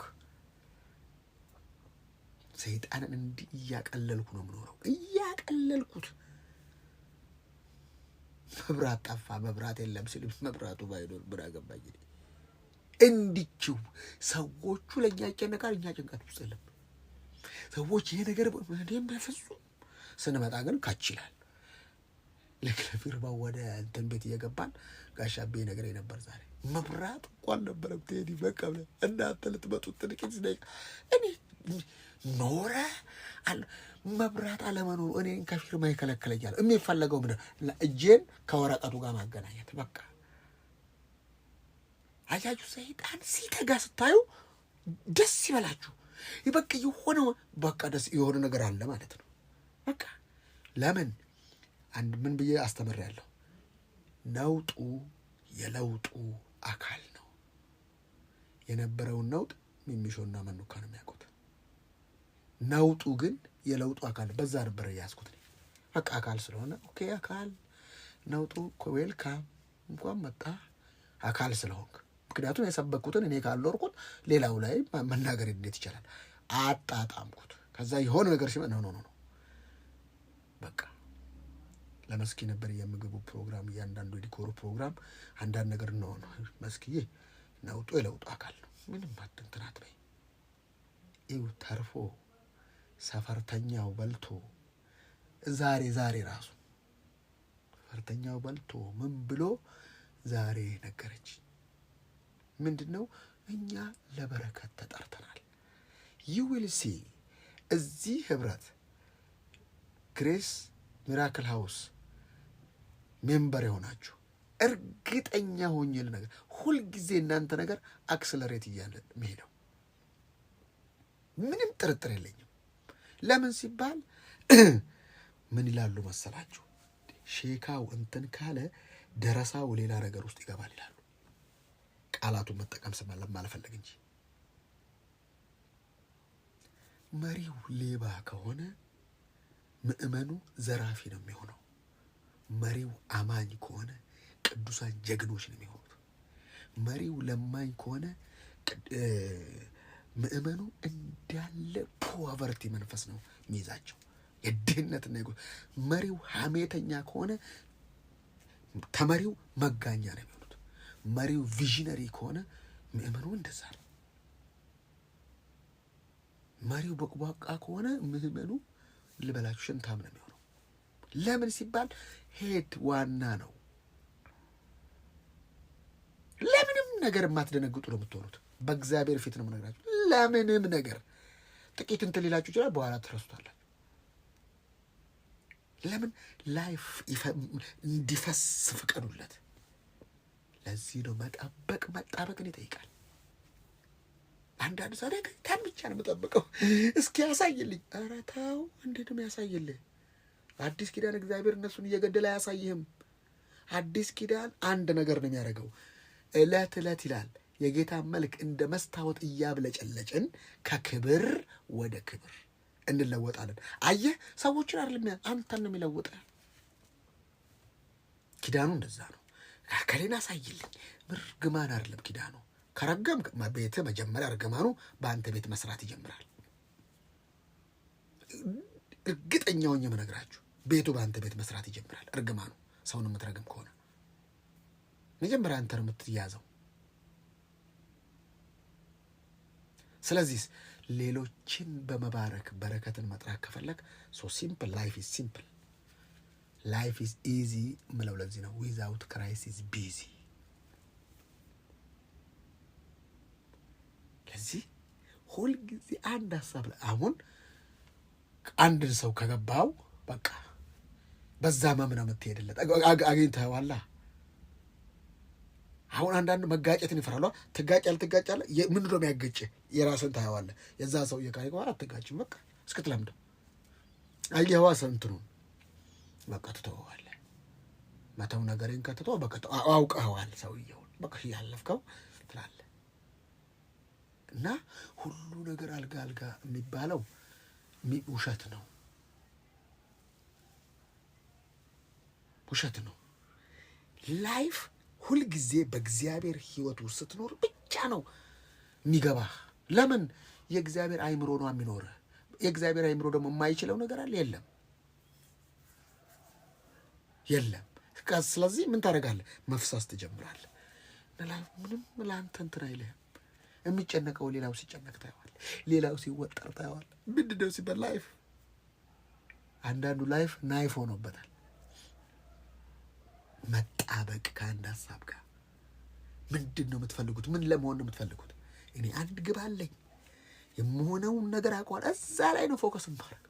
ሰይጣንን እንዲህ እያቀለልኩ ነው የምኖረው፣ እያቀለልኩት። መብራት ጠፋ፣ መብራት የለም ሲል መብራቱ ባይኖር ምን አገባኝ። እንዲችው ሰዎቹ ለእኛ ይጨነቃል፣ እኛ ጭንቀት ውስጥ የለም። ሰዎች ይሄ ነገር ምንም በፍጹም ስንመጣ ግን ካች ይላል። ልክ ለፊርማው ወደ እንትን ቤት እየገባን ጋሻቤ ነገር ነበር ዛሬ መብራት እንኳን ነበረም ቴዲ በቃ እናንተ ልትመጡት ጥቂት ደቂቃ እኔ ኖረ መብራት አለመኖሩ እኔን ከፊርማ ይከለክለኛል። የሚፈለገው ምንድን እጄን ከወረቀቱ ጋር ማገናኘት በቃ። አያችሁ ሰይጣን ሲተጋ ስታዩ ደስ ይበላችሁ። በቃ የሆነ በቃ ደስ የሆነ ነገር አለ ማለት ነው። በቃ ለምን አንድ ምን ብዬ አስተምሬያለሁ። ነውጡ የለውጡ አካል ነው። የነበረውን ነውጥ ሚሚሾና መኑካ ነው የሚያውቁት። ነውጡ ግን የለውጡ አካል በዛ ነበር ያስኩት። በቃ አካል ስለሆነ ኦኬ አካል ነውጡ ዌልካም እንኳን መጣ አካል ስለሆንክ። ምክንያቱም የሰበኩትን እኔ ካልኖርኩት ሌላው ላይ መናገር እንዴት ይችላል? አጣጣምኩት። ከዛ የሆነ ነገር ሲመጣ ነው በቃ ለመስኪ ነበር የምግቡ ፕሮግራም እያንዳንዱ የዲኮሩ ፕሮግራም አንዳንድ ነገር ነው መስኪዬ ነውጡ የለውጡ አካል ነው። ምንም አትንትናት በይ ይው ተርፎ ሰፈርተኛው በልቶ ዛሬ ራሱ ሰፈርተኛው በልቶ ምን ብሎ ዛሬ ነገረች። ምንድነው? እኛ ለበረከት ተጠርተናል። you will see እዚህ ህብረት ግሬስ ሚራክል ሃውስ ሜምበር የሆናችሁ እርግጠኛ ሆኜ ልነገር ሁልጊዜ እናንተ ነገር አክሰለሬት እያለ መሄደው ምንም ጥርጥር የለኝም። ለምን ሲባል ምን ይላሉ መሰላችሁ? ሼካው እንትን ካለ ደረሳው ሌላ ነገር ውስጥ ይገባል ይላሉ። ቃላቱን መጠቀም ስለማልፈልግ እንጂ መሪው ሌባ ከሆነ ምእመኑ ዘራፊ ነው የሚሆነው። መሪው አማኝ ከሆነ ቅዱሳን ጀግኖች ነው የሚሆኑት። መሪው ለማኝ ከሆነ ምእመኑ እንዳለ ፖቨርቲ መንፈስ ነው የሚይዛቸው የድህነትና መሪው ሐሜተኛ ከሆነ ተመሪው መጋኛ ነው የሚሆኑት። መሪው ቪዥነሪ ከሆነ ምእመኑ እንደዛ ነው። መሪው በቅቧቃ ከሆነ ምእመኑ ልበላችሁ ሽንታም ነው የሚሆነው። ለምን ሲባል ሄድ ዋና ነው። ለምንም ነገር የማትደነግጡ ነው የምትሆኑት። በእግዚአብሔር ፊት ነው የምነግራችሁ። ለምንም ነገር ጥቂት እንትን ሊላችሁ ይችላል፣ በኋላ ትረሱታላችሁ። ለምን ላይፍ እንዲፈስ ፍቀዱለት። ለዚህ ነው መጣበቅን ይጠይቃል። አንዳንድ ሰው ታን ብቻ ነው የምጠብቀው እስኪ ያሳይልኝ። ኧረ ተው፣ እንዴት ነው ያሳይልህ? አዲስ ኪዳን እግዚአብሔር እነሱን እየገደለ አያሳይህም። አዲስ ኪዳን አንድ ነገር ነው የሚያደርገው። ዕለት ዕለት ይላል የጌታ መልክ እንደ መስታወት እያብለጨለጭን ከክብር ወደ ክብር እንለወጣለን። አየህ፣ ሰዎችን አይደለም አንተን ነው የሚለውጠ። ኪዳኑ እንደዛ ነው። ከሌና አሳይልኝ። እርግማን አይደለም ኪዳኑ። ከረገም ቤት መጀመሪያ እርግማኑ በአንተ ቤት መስራት ይጀምራል። እርግጠኛው የምነግራችሁ ቤቱ በአንተ ቤት መስራት ይጀምራል። እርግማኑ ሰውን የምትረግም ከሆነ መጀመሪያ አንተ ነው የምትያዘው። ስለዚህ ሌሎችን በመባረክ በረከትን መጥራት ከፈለክ ሶ ሲምፕል ላይፍ ኢዝ ሲምፕል ላይፍ ኢዝ ኢዚ ምለው ለዚህ ነው። ዊዛውት ክራይስት ኢዝ ቢዚ። ለዚህ ሁልጊዜ አንድ ሀሳብ ላይ አሁን አንድን ሰው ከገባው በቃ በዛ መምና የምትሄድለት አግኝተዋላ። አሁን አንዳንድ መጋጨትን ይፈራሉ። ትጋጫለህ ምንድን ነው የሚያገጭ? የራስን ታየዋለህ። የዛ ሰው እየካሪቆ አትጋጭም በቃ እስክትለምደው አየዋ ሰንትሩን በቃ ትተወዋለህ። መተው ነገርን ከተተው በቃ አውቀኸዋል ሰውየውን በቃ ያለፍከው ትላለህ። እና ሁሉ ነገር አልጋ የሚባለው ውሸት ነው። ውሸት ነው። ላይፍ ሁልጊዜ በእግዚአብሔር ህይወት ውስጥ ስትኖር ብቻ ነው የሚገባህ። ለምን? የእግዚአብሔር አይምሮ ነው የሚኖርህ። የእግዚአብሔር አይምሮ ደግሞ የማይችለው ነገር አለ? የለም። ስለዚህ ምን ታደርጋለህ? መፍሳስ ትጀምራለህ። ምንም ለአንተ እንትን አይልህም። የሚጨነቀው ሌላው ሲጨነቅ ታየዋል፣ ሌላው ሲወጠር ታየዋል። ምንድነው ሲባል ላይፍ አንዳንዱ ላይፍ ናይፍ ሆኖበታል። መጣበቅ ከአንድ ሀሳብ ጋር ምንድን ነው የምትፈልጉት? ምን ለመሆን ነው የምትፈልጉት? እኔ አንድ ግብ አለኝ፣ የምሆነውን ነገር አውቀዋል። እዛ ላይ ነው ፎከስ ማድረግ።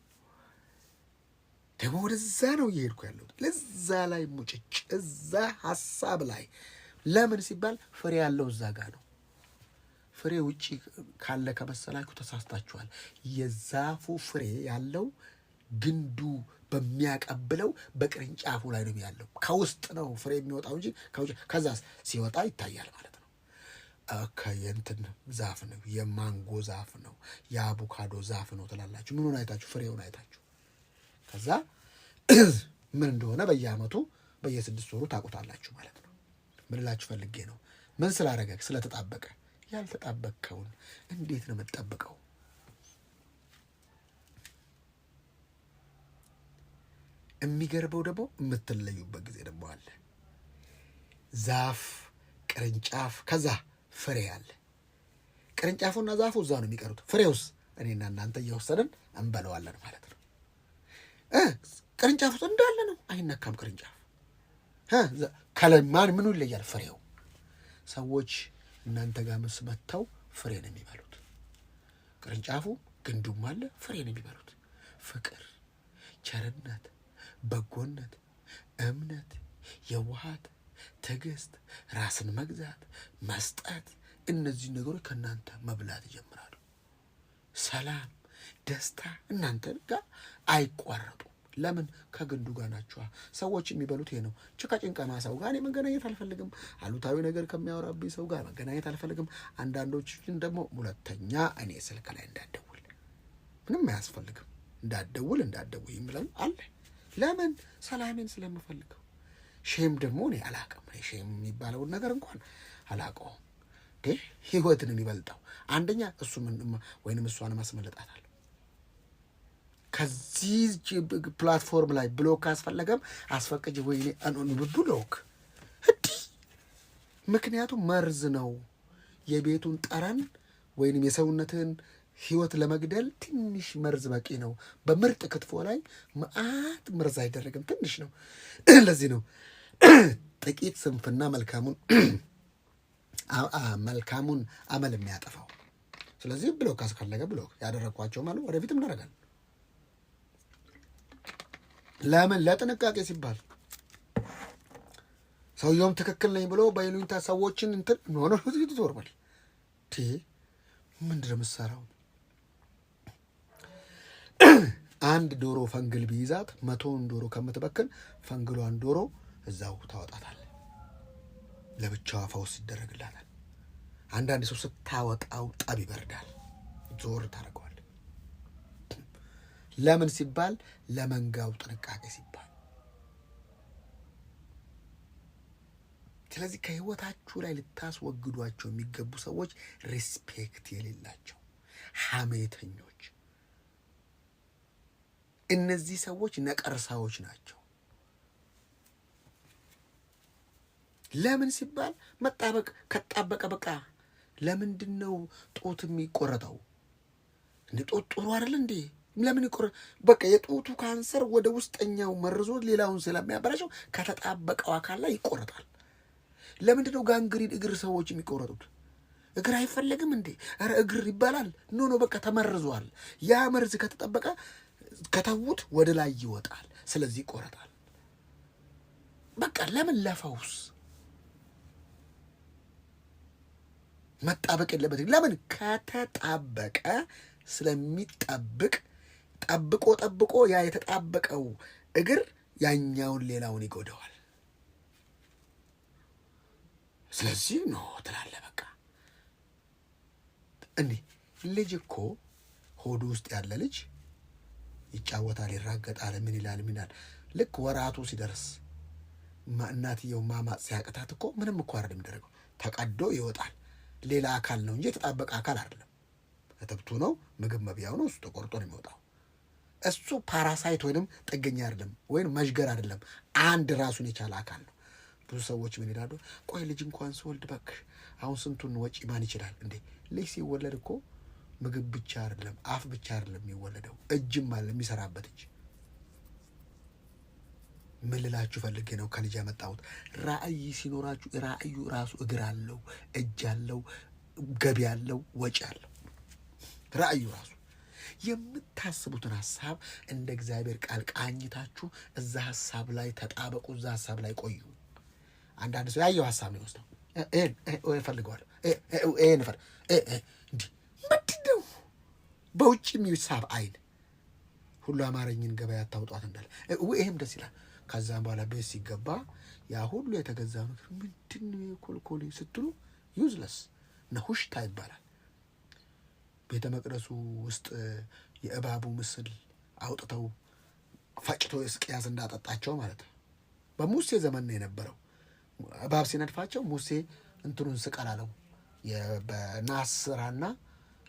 ደግሞ ወደዛ ነው እየሄድኩ ያለሁት፣ ለዛ ላይ ሙጭጭ፣ እዛ ሀሳብ ላይ። ለምን ሲባል ፍሬ ያለው እዛ ጋር ነው። ፍሬ ውጪ ካለ ከመሰላችሁ ተሳስታችኋል። የዛፉ ፍሬ ያለው ግንዱ በሚያቀብለው በቅርንጫፉ ላይ ነው ያለው። ከውስጥ ነው ፍሬ የሚወጣው እንጂ ከዛ ሲወጣ ይታያል ማለት ነው። የእንትን ዛፍ ነው፣ የማንጎ ዛፍ ነው፣ የአቮካዶ ዛፍ ነው ትላላችሁ። ምኑን አይታችሁ? ፍሬውን አይታችሁ። ከዛ ምን እንደሆነ በየአመቱ በየ6 ወሩ ታውቁታላችሁ ማለት ነው። ምን እላችሁ ፈልጌ ነው? ምን ስላረገ? ስለተጣበቀ። ያልተጣበቀውን እንዴት ነው የምትጠብቀው? የሚገርበው ደግሞ የምትለዩበት ጊዜ ደግሞ አለ። ዛፍ፣ ቅርንጫፍ፣ ከዛ ፍሬ አለ። ቅርንጫፉና ዛፉ እዛ ነው የሚቀሩት። ፍሬውስ እኔና እናንተ እየወሰድን እንበለዋለን ማለት ነው። ቅርንጫፍ ውስጥ እንዳለ ነው፣ አይነካም። ቅርንጫፍ ከለማን ምኑ ይለያል? ፍሬው። ሰዎች እናንተ ጋር መስመተው ፍሬ ነው የሚበሉት። ቅርንጫፉ ግንዱም አለ፣ ፍሬ ነው የሚበሉት። ፍቅር፣ ቸርነት፣ በጎነት፣ እምነት፣ የዋሃት፣ ትዕግስት፣ ራስን መግዛት፣ መስጠት፣ እነዚህ ነገሮች ከእናንተ መብላት ይጀምራሉ። ሰላም፣ ደስታ እናንተ ጋር አይቋረጡም። ለምን? ከግንዱ ጋር ናቸዋ። ሰዎች የሚበሉት ይሄ ነው። ጭቃ ጭንቀማ ሰው ጋር እኔ መገናኘት አልፈልግም። አሉታዊ ነገር ከሚያወራብኝ ሰው ጋር መገናኘት አልፈልግም። አንዳንዶችን ደግሞ ሁለተኛ እኔ ስልክ ላይ እንዳትደውል፣ ምንም አያስፈልግም፣ እንዳትደውል ይምለም አለ። ለምን? ሰላሜን ስለምፈልገው። ሼም ደግሞ እኔ አላውቅም። ሼም የሚባለውን ነገር እንኳን አላውቀውም። ህይወትን የሚበልጠው አንደኛ እሱ ወይንም እሷን ማስመለጣታል። ከዚህ ፕላትፎርም ላይ ብሎክ ካስፈለገም አስፈቅጅ ወይኔ ብሎክ ምክንያቱም መርዝ ነው። የቤቱን ጠረን ወይንም የሰውነትን ህይወት ለመግደል ትንሽ መርዝ በቂ ነው። በምርጥ ክትፎ ላይ መዓት መርዝ አይደረግም፣ ትንሽ ነው። ለዚህ ነው ጥቂት ስንፍና መልካሙን አመል የሚያጠፋው። ስለዚህ ብሎክ ካስፈለገ ብሎክ ያደረግኳቸው ማለት ወደፊት እናደርጋለን። ለምን? ለጥንቃቄ ሲባል። ሰውየውም ትክክል ነኝ ብሎ በይሉኝታ ሰዎችን እንትን ሆነ ትዞርበል። ምንድን ነው የምትሰራው? አንድ ዶሮ ፈንግል ቢይዛት 100ን ዶሮ ከምትበክል ፈንግሏን ዶሮ እዛው ታወጣታል። ለብቻዋ ፈውስ ይደረግላታል። አንዳንድ ሰው ስታወጣው ጠብ ይበርዳል፣ ዞር ታደርገዋል። ለምን ሲባል? ለመንጋው ጥንቃቄ ሲባል። ስለዚህ ከህይወታችሁ ላይ ልታስወግዷቸው የሚገቡ ሰዎች ሪስፔክት የሌላቸው ሐሜተኞች፣ እነዚህ ሰዎች ነቀርሳዎች ናቸው። ለምን ሲባል? መጣበቅ ከጣበቀ በቃ ለምንድን ነው ጦት የሚቆረጠው? እንደ ጦት ጥሩ አይደል እንዴ? ለምን ይቆረጥ? በቃ የጦቱ ካንሰር ወደ ውስጠኛው መርዞ ሌላውን ስለሚያበላሸው ከተጣበቀው አካል ላይ ይቆረጣል። ለምንድን ነው ጋንግሪን እግር ሰዎች የሚቆረጡት? እግር አይፈለግም እንዴ? ኧረ እግር ይባላል። ኖ በቃ ተመርዟል። ያ መርዝ ከተጠበቀ ከተውት ወደ ላይ ይወጣል። ስለዚህ ይቆረጣል። በቃ ለምን? ለፈውስ መጣበቅ የለበትም። ለምን? ከተጣበቀ ስለሚጣብቅ ጠብቆ ያ የተጣበቀው እግር ያኛውን ሌላውን ይጎዳዋል። ስለዚህ ነው ትላለህ። በቃ እንዴ ልጅ እኮ ሆዱ ውስጥ ያለ ልጅ ይጫወታል፣ ይራገጣል፣ ምን ይላል። ልክ ወራቱ ሲደርስ እናትየው ማማጥ ሲያቅታት እኮ ምንም እኮ አይደለም የሚደረገው፣ ተቀዶ ይወጣል። ሌላ አካል ነው እንጂ የተጣበቀ አካል አይደለም። እትብቱ ነው፣ ምግብ መብያው ነው፣ እሱ ተቆርጦ ነው የሚወጣው። እሱ ፓራሳይት ወይንም ጥገኛ አይደለም፣ ወይንም መዥገር አይደለም። አንድ ራሱን የቻለ አካል ነው። ብዙ ሰዎች ምን ይላሉ? ቆይ ልጅ እንኳን ስወልድ እባክሽ አሁን ስንቱን ወጪ ማን ይችላል እንዴ? ልጅ ሲወለድ እኮ ምግብ ብቻ አይደለም፣ አፍ ብቻ አይደለም የሚወለደው፣ እጅም አለ የሚሰራበት እጅ። ምን ልላችሁ ፈልጌ ነው ከልጅ ያመጣሁት? ራእይ ሲኖራችሁ ራእዩ ራሱ እግር አለው፣ እጅ አለው፣ ገቢ አለው፣ ወጪ አለው። ራእዩ ራሱ የምታስቡትን ሀሳብ እንደ እግዚአብሔር ቃል ቃኝታችሁ እዛ ሀሳብ ላይ ተጣበቁ፣ እዛ ሀሳብ ላይ ቆዩ። አንዳንድ ሰው ያየው ሀሳብ ነው ይወስደው፣ እፈልገዋለሁ፣ እንዲህ ምንድን ነው በውጭ የሚሳብ አይን ሁሉ አማረኝን ገበያ አታውጧት እንዳለ ይሄም ደስ ይላል። ከዛም በኋላ ቤት ሲገባ ያ ሁሉ የተገዛ ነገር ምንድን ነው የኮልኮሌ ስትሉ ዩዝለስ ነሁሽታ ይባላል። ቤተ መቅደሱ ውስጥ የእባቡ ምስል አውጥተው ፈጭቶ እስቅያስ እንዳጠጣቸው ማለት ነው። በሙሴ ዘመን ነው የነበረው። እባብ ሲነድፋቸው ሙሴ እንትኑን ስቀል አለው። በናስ ስራና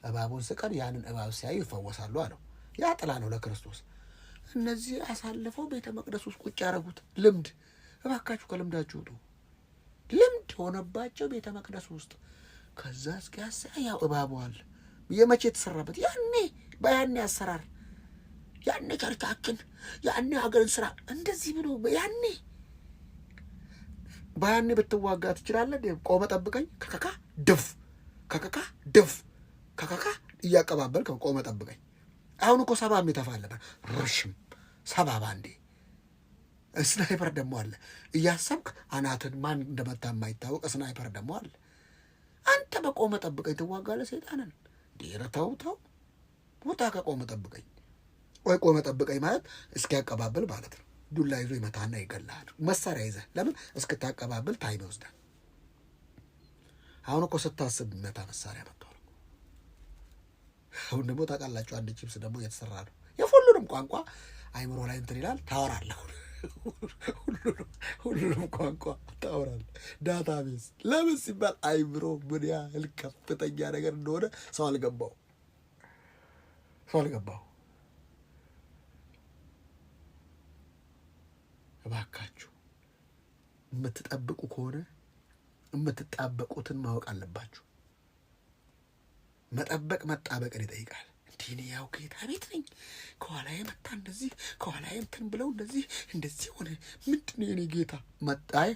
እባቡን ስቀል፣ ያንን እባብ ሲያዩ ይፈወሳሉ አለው። ያ ጥላ ነው ለክርስቶስ። እነዚህ አሳልፈው ቤተ መቅደስ ውስጥ ቁጭ ያደረጉት ልምድ። እባካችሁ ከልምዳችሁ ውጡ። ልምድ ሆነባቸው ቤተ መቅደስ ውስጥ። ከዛ እስቅያስ ያው እባቡ አለ የመቼ የተሰራበት በያኔ አሰራር፣ ያኔ ቸርቻችን፣ ያኔ ሀገርን ስራ እንደዚህ ብሎ በያኔ ብትዋጋ ትችላለህ። ቆመ ጠብቀኝ ከከካ ድፍ ከከካ ድፍ ከከካ እያቀባበል ቆመ ጠብቀኝ። አሁን እኮ 70 የሚተፋለበት ርሽም 70 ባንዴ። ስናይፐር ደግሞ አለ እያሰብክ አናትን ማን እንደመታ የማይታወቅ ስናይፐር ደግሞ አለ። አንተ በቆመ ጠብቀኝ ትዋጋለህ ሰይጣንን። ተው ቦታ ከቆመ ጠብቀኝ። ወይ ቆመ ጠብቀኝ ማለት እስኪያቀባብል ማለት ነው። ዱላ ይዞ ይመታና ይገላል። መሳሪያ ይዘህ ለምን እስክታቀባብል ታይም ይወስዳል። አሁን እኮ ስታስብ የሚመታ መሳሪያ መጥቷል። አሁን ደግሞ ታውቃላችሁ አንድ ቺፕስ ደግሞ እየተሰራ ነው። የሁሉንም ቋንቋ አይምሮ ላይ እንትን ይላል። ታወራለህ፣ ሁሉንም ቋንቋ ታወራለህ። ዳታቤዝ ለምን ሲባል አይምሮ ምን ያህል ከፍተኛ ነገር እንደሆነ ሰው አልገባው። እባካችሁ የምትጠብቁ ከሆነ የምትጣበቁትን ማወቅ አለባችሁ። መጠበቅ መጣበቅን ይጠይቃል። እንዲህ ያው ጌታ ቤት ነኝ፣ ከኋላዬ መጣ እንደዚህ፣ ከኋላዬ እንትን ብለው እንደዚህ ሆነ። ምንድን ነው የኔ ጌታ? መጣይ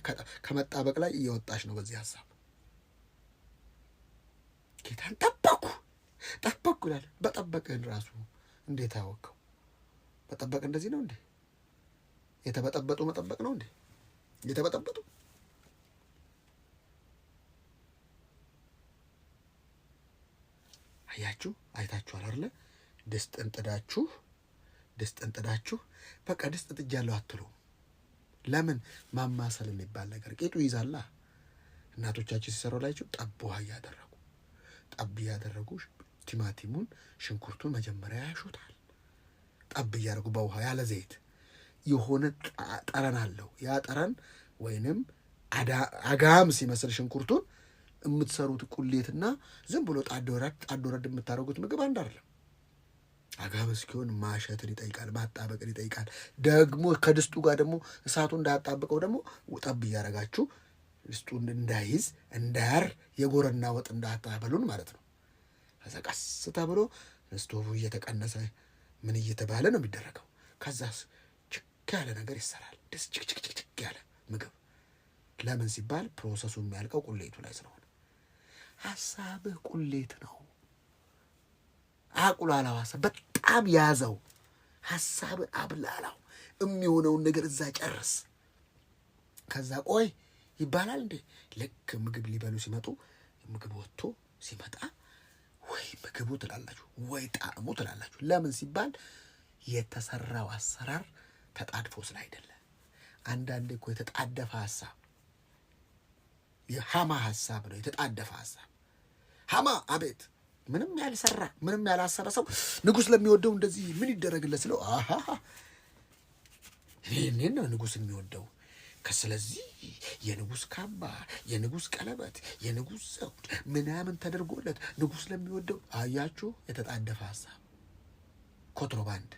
ከመጣበቅ ላይ እየወጣች ነው። በዚህ ሀሳብ ጌታን ጠበቅኩ ይላል። በጠበቅህን ራሱ እንዴት አወቀው? መጠበቅ እንደዚህ ነው እንዴ? የተበጠበጡ መጠበቅ ነው እንዴ? የተበጠበጡ አያችሁ፣ አይታችኋል አይደለ? ድስት እንጥዳችሁ በቃ ድስት ጥጃለሁ አትሉ። ለምን? ማማሰል የሚባል ነገር ቄጡ ይዛላ። እናቶቻችን ሲሰሩ ላይችሁ ጠብ እያደረጉ ቲማቲሙን ሽንኩርቱን መጀመሪያ ያሹታል። ጠብ እያደረጉ በውሃ ያለ ዘይት የሆነ ጠረን አለው። ያ ጠረን ወይንም አጋም ሲመስል ሽንኩርቱን የምትሰሩት ቁሌትና ዝም ብሎ ጣድ ወረድ የምታደርጉት ምግብ አንድ አይደለም። አጋም እስኪሆን ማሸትን ይጠይቃል፣ ማጣበቅን ይጠይቃል። ደግሞ ከድስቱ ጋር ደግሞ እሳቱ እንዳያጣብቀው ደግሞ ጠብ እያደረጋችሁ ድስቱን እንዳይዝ እንዳያር የጎረና ወጥ እንዳታበሉን ማለት ነው። ከዛ ቀስ ተብሎ ስቶቭ እየተቀነሰ ምን እየተባለ ነው የሚደረገው። ከዛስ ችክ ያለ ነገር ይሰራል። ደስ ችክ ያለ ምግብ። ለምን ሲባል ፕሮሰሱ የሚያልቀው ቁሌቱ ላይ ስለሆነ። ሀሳብህ ቁሌት ነው። አቁላላው ሀሳብ በጣም ያዘው። ሀሳብህ አብላላው። የሚሆነውን ነገር እዛ ጨርስ። ከዛ ቆይ ይባላል እንዴ? ልክ ምግብ ሊበሉ ሲመጡ ምግብ ወጥቶ ሲመጣ ወይ ምግቡ ትላላችሁ፣ ወይ ጣዕሙ ትላላችሁ። ለምን ሲባል የተሰራው አሰራር ተጣድፎ ስላይደለ። አንዳንዴ እኮ የተጣደፈ ሀሳብ የሃማ ሀሳብ ነው። የተጣደፈ ሀሳብ ሃማ አቤት ምንም ያልሰራ ምንም ያላሰረ ሰው ንጉሥ ለሚወደው እንደዚህ ምን ይደረግለት ስለው እኔ ነው ንጉሥ የሚወደው። ስለዚህ የንጉሥ ካባ፣ የንጉሥ ቀለበት፣ የንጉሥ ዘውድ ምናምን ተደርጎለት ንጉሥ ለሚወደው። አያችሁ፣ የተጣደፈ ሀሳብ ኮንትሮባንድ።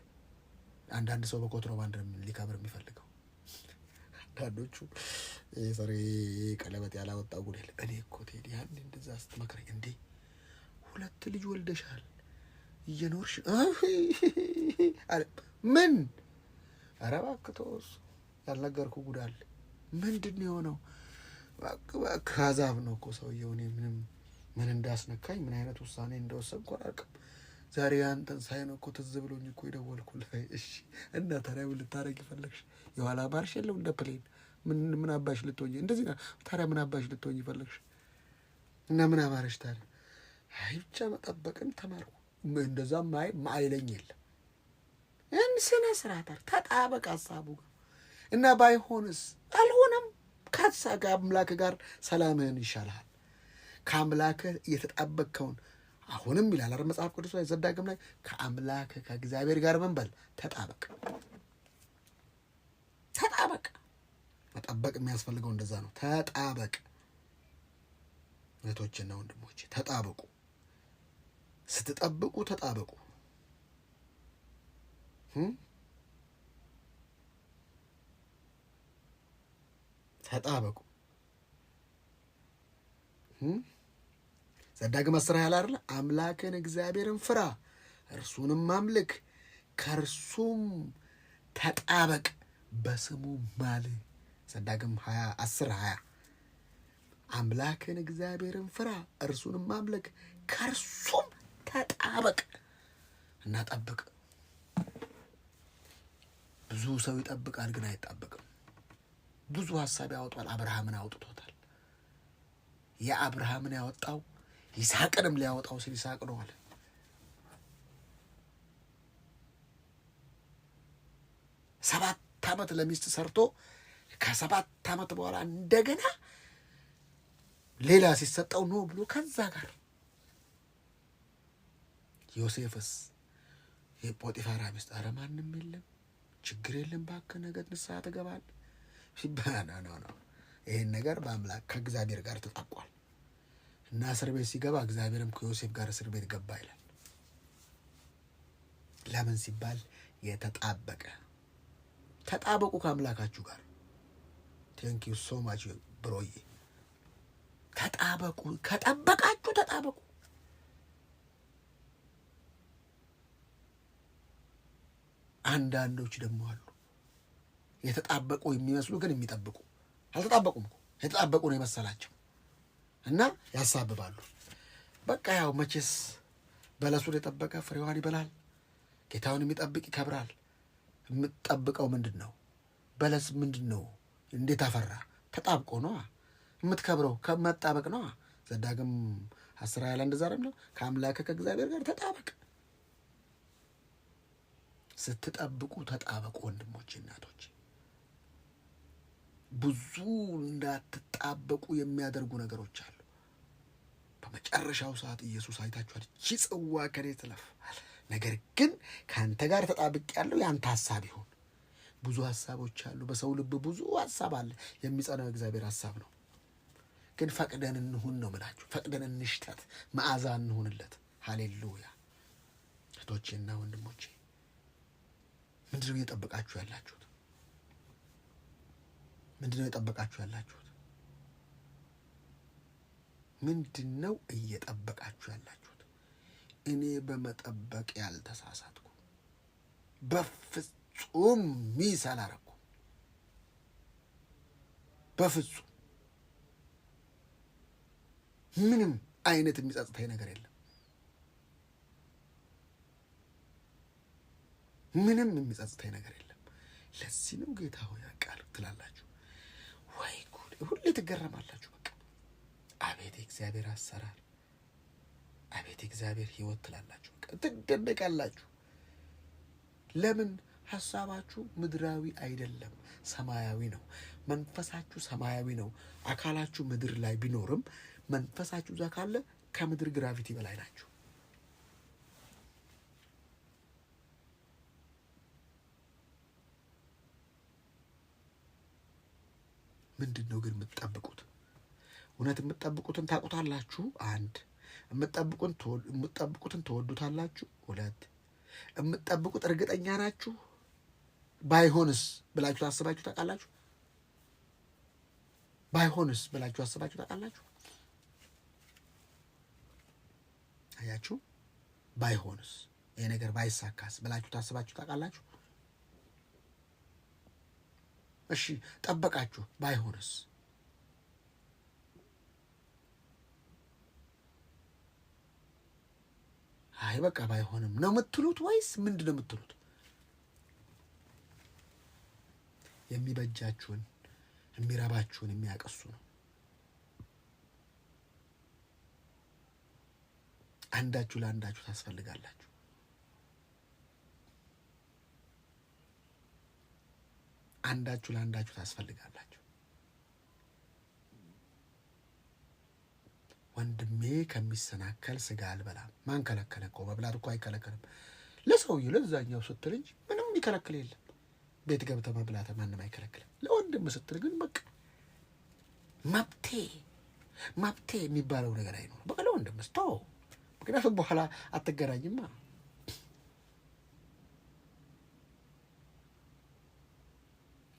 አንዳንድ ሰው በኮንትሮባንድ ሊከብር የሚፈልገው አንዳንዶቹ ሰሬ ቀለበት ያላወጣው ጉድ የለ። እኔ እኮ ቴዲ ያን እንደዛ ስትመክረኝ እንዴ 2 ልጅ ወልደሻል እየኖርሽ አለ። ምን ኧረ እባክህ ተወው፣ ያልነገርኩህ ጉድ አለ። ምንድን ነው የሆነው? እባክህ አዛብ ነው እኮ ሰውየው። እኔ ምን እንዳስነካኝ ምን አይነት ውሳኔ እንደወሰንኩ አላውቅም። ዛሬ አንተን ሳይን እኮ ትዝ ብሎኝ እኮ የደወልኩልህ። እሺ እና ታዲያ ምን ልታረግ ይፈለግሽ? የኋላ ማርሽ የለው እንደ ፕሌን ምን አባሽ ልትሆኝ እንደዚህ ነው? ታዲያ ምን አባሽ ልትሆኝ ይፈለግሽ? እና ምን አማረሽ ታዲያ? አይ ብቻ መጠበቅን ተማርኩ። እንደዛም አይለኝ የለም። ስነ ስርዓት ተጣበቅ ሀሳቡ ጋር እና ባይሆንስ አልሆነም። ከአምላክ ጋር ሰላምህን ይሻልሃል። ከአምላክ የተጣበቅከውን አሁንም ይላል አይደል መጽሐፍ ቅዱስ ላይ ዘዳግም ላይ ከአምላክ ከእግዚአብሔር ጋር ምን በል ተጣበቅ። መጠበቅ የሚያስፈልገው እንደዛ ነው። ተጣበቅ። እህቶችና ወንድሞቼ ተጣበቁ። ስትጠብቁ ተጣበቁ። ተጣበቁ። ዘዳግም 10 ያለ አይደል አምላክን እግዚአብሔርን ፍራ እርሱንም አምልክ ከእርሱም ተጣበቅ በስሙ ማል። ዘዳግም 10:20 አምላክን እግዚአብሔርን ፍራ እርሱንም አምልክ ከእርሱም ተጣበቅ። እና ጠብቅ። ብዙ ሰው ይጠብቃል ግን አይጣበቅም። ብዙ ሐሳብ ያወጣል። አብርሃምን አውጥቶታል። የአብርሃምን ያወጣው ይስሐቅንም ሊያወጣው ሲል ይስሐቅ ነው አለ። ሰባት ዓመት ለሚስት ሰርቶ ከ7 ዓመት በኋላ እንደገና ሌላ ሲሰጠው ነው ብሎ ከዛ ጋር ዮሴፍስ የጶጢፋራ ሚስት ኧረ ማንም የለም ችግር የለም እባክህ ነገ ንስሐ ትገባለህ ሲባል ነው ይሄን ነገር በአምላክ ከእግዚአብሔር ጋር ተጣቋል እና እስር ቤት ሲገባ እግዚአብሔርም ከዮሴፍ ጋር እስር ቤት ገባ ይላል። ለምን ሲባል የተጣበቀ ተጣበቁ ከአምላካችሁ ጋር። ቴንክ ዩ ሶ ማች ብሮዬ። ተጣበቁ። ከጠበቃችሁ ተጣበቁ። አንዳንዶች ደግሞ አሉ የተጣበቁ የሚመስሉ ግን የሚጠብቁ አልተጣበቁም እኮ የተጣበቁ ነው የመሰላቸው እና ያሳብባሉ። በቃ ያው መቼስ በለሱን የጠበቀ ፍሬዋን ይበላል፣ ጌታውን የሚጠብቅ ይከብራል። የምትጠብቀው ምንድን ነው? በለስ ምንድን ነው? እንዴት አፈራ? ተጣብቆ ነዋ የምትከብረው፣ ከመጣበቅ ነዋ። ዘዳግም 10:20 እንደዛ ነው። ከአምላክ ከእግዚአብሔር ጋር ተጣበቅ። ስትጠብቁ ተጣበቁ ወንድሞቼ እናቶቼ። ብዙ እንዳትጣበቁ የሚያደርጉ ነገሮች አሉ። በመጨረሻው ሰዓት ኢየሱስ አይታችኋል፣ እቺ ጽዋ ከኔ ትለፍ፣ ነገር ግን ከአንተ ጋር ተጣብቅ ያለው ያንተ ሐሳብ ይሁን። ብዙ ሐሳቦች አሉ። በሰው ልብ ብዙ ሐሳብ አለ። የሚጸናው እግዚአብሔር ሐሳብ ነው። ግን ፈቅደን እንሁን ነው ምላችሁ። ፈቅደን እንሽተት፣ መዓዛ እንሁንለት። ሃሌሉያ። እህቶቼና ወንድሞቼ ምንድነው እየጠበቃችሁ ያላችሁት? ምንድነው እየጠበቃችሁ ያላችሁት? ምንድነው እየጠበቃችሁ ያላችሁት? እኔ በመጠበቅ ያልተሳሳትኩ በፍጹም ሚስ አላረኩ። በፍጹም ምንም አይነት የሚጸጽተኝ ነገር የለም። ምንም የሚጸጽተኝ ነገር የለም። ለዚህ ነው ጌታ ሆይ ያቃል ትላላችሁ ወይ ጉድ! ሁሌ ትገረማላችሁ። በቃ አቤት እግዚአብሔር አሰራር፣ አቤት እግዚአብሔር ሕይወት ትላላችሁ። በቃ ትደነቃላችሁ። ለምን? ሐሳባችሁ ምድራዊ አይደለም፣ ሰማያዊ ነው። መንፈሳችሁ ሰማያዊ ነው። አካላችሁ ምድር ላይ ቢኖርም መንፈሳችሁ እዛ ካለ ከምድር ግራቪቲ በላይ ናችሁ። ምንድን ነው ግን የምትጠብቁት? እውነት የምትጠብቁትን ታውቁታላችሁ? 1 የምትጠብቁትን ትወዱታላችሁ? 2 የምትጠብቁት እርግጠኛ ናችሁ? ባይሆንስ ብላችሁ ታስባችሁ ታውቃላችሁ? ባይሆንስ ብላችሁ አስባችሁ ታውቃላችሁ? አያችሁ፣ ባይሆንስ ይሄ ነገር ባይሳካስ ብላችሁ ታስባችሁ ታውቃላችሁ? እሺ ጠበቃችሁ፣ ባይሆንስ? አይ በቃ ባይሆንም ነው የምትሉት ወይስ ምንድን ነው የምትሉት? የሚበጃችሁን የሚረባችሁን የሚያቀሱ ነው። አንዳችሁ ለአንዳችሁ ታስፈልጋላችሁ። አንዳችሁ ለአንዳችሁ ታስፈልጋላችሁ። ወንድሜ ከሚሰናከል ስጋ አልበላም። ማን ከለከለ? እኮ መብላት እኮ አይከለከልም። ለሰውዬው ለዛኛው ስትል እንጂ ምንም የሚከለክል የለም። ቤት ገብተህ መብላት ማንም አይከለክልም። ለወንድም ስትል ግን በቃ መብቴ የሚባለው ነገር አይኖርም። በቃ ለወንድም ስተው፣ ምክንያቱም በኋላ አትገናኝማ።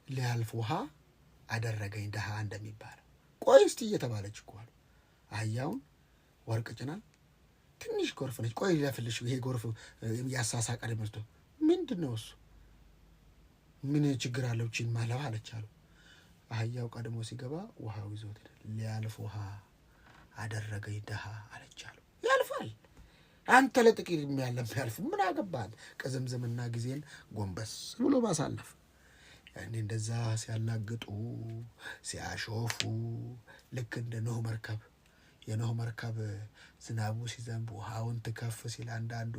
ሊያልፍ ውሃ አደረገኝ ድሃ እንደሚባለው። ቆይ እስቲ እየተባለች እኮ አሉ አህያውን ወርቅ ጭና ትንሽ ጎርፍ ነች። ቆይ ለፍልሽ ይሄ ጎርፍ ያሳሳቀል መስቶ ምንድን ነው እሱ? ምን ችግር አለው? ቺን ማለባ አለች አሉ። አህያው ቀድሞ ሲገባ ውሃው ይዞት ሊያልፍ ውሃ አደረገኝ ድሃ አለች አሉ። ያልፋል። አንተ ለጥቂት የሚያልፍ ምን አገባህ? ቅዝምዝምና ጊዜን ጎንበስ ብሎ ማሳለፍ። እኔ እንደዛ ሲያላግጡ ሲያሾፉ ልክ እንደ ኖህ መርከብ የኖህ መርከብ ዝናቡ ሲዘንብ ውሃውን ትከፍ ሲል አንዳንዱ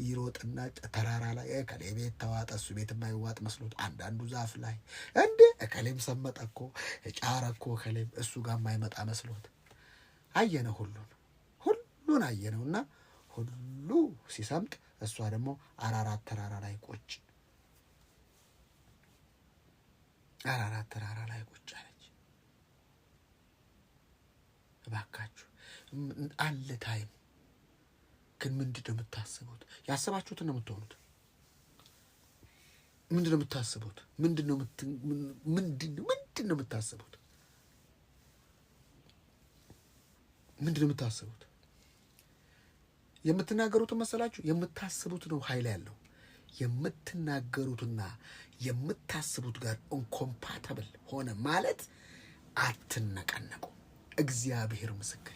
ይሮጥና ተራራ ላይ እከሌ ቤት ተዋጠ፣ እሱ ቤት የማይዋጥ መስሎት አንዳንዱ ዛፍ ላይ እንዴ እከሌም ሰመጠ እኮ ጫረ እኮ እከሌም እሱ ጋር የማይመጣ መስሎት አየነው። ሁሉን አየነው እና ሁሉ ሲሰምጥ እሷ ደግሞ አራራት ተራራ ላይ ቁጭ አራራት ተራራ ላይ ቁጭ አለች። እባካችሁ አለ ታይም ግን ምንድን ነው የምታስቡት? ያሰባችሁትን ነው የምትሆኑት። ምንድን ነው የምታስቡት? ምንድን ነው የምታስቡት? ምንድን ነው የምታስቡት? የምትናገሩትን መሰላችሁ? የምታስቡት ነው ኃይል ያለው። የምትናገሩትና የምታስቡት ጋር ኢንኮምፓተብል ሆነ ማለት አትነቀነቁ። እግዚአብሔር ምስክሬ፣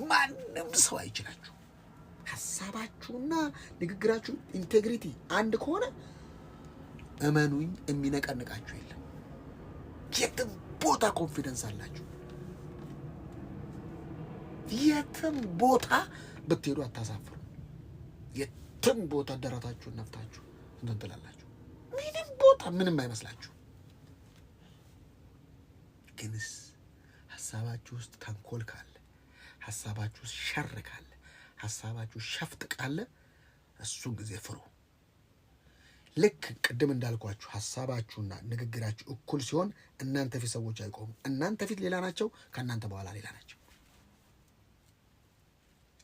ማንም ሰው አይችላችሁ። ሐሳባችሁና ንግግራችሁ ኢንቴግሪቲ አንድ ከሆነ እመኑኝ የሚነቀንቃችሁ የለም። የትም ቦታ ኮንፊደንስ አላችሁ። የትም ቦታ ብትሄዱ አታሳፍሩ። የትም ቦታ ደረታችሁን ነፍታችሁ እንትን ትላላችሁ። ምንም ቦታ ምንም አይመስላችሁ። ግንስ ሐሳባችሁ ውስጥ ተንኮል ካለ፣ ሐሳባችሁ ውስጥ ሸር ካለ፣ ሐሳባችሁ ሸፍጥ ካለ እሱን ጊዜ ፍሩ። ልክ ቅድም እንዳልኳችሁ ሐሳባችሁና ንግግራችሁ እኩል ሲሆን እናንተ ፊት ሰዎች አይቆሙም። እናንተ ፊት ሌላ ናቸው፣ ከእናንተ በኋላ ሌላ ናቸው።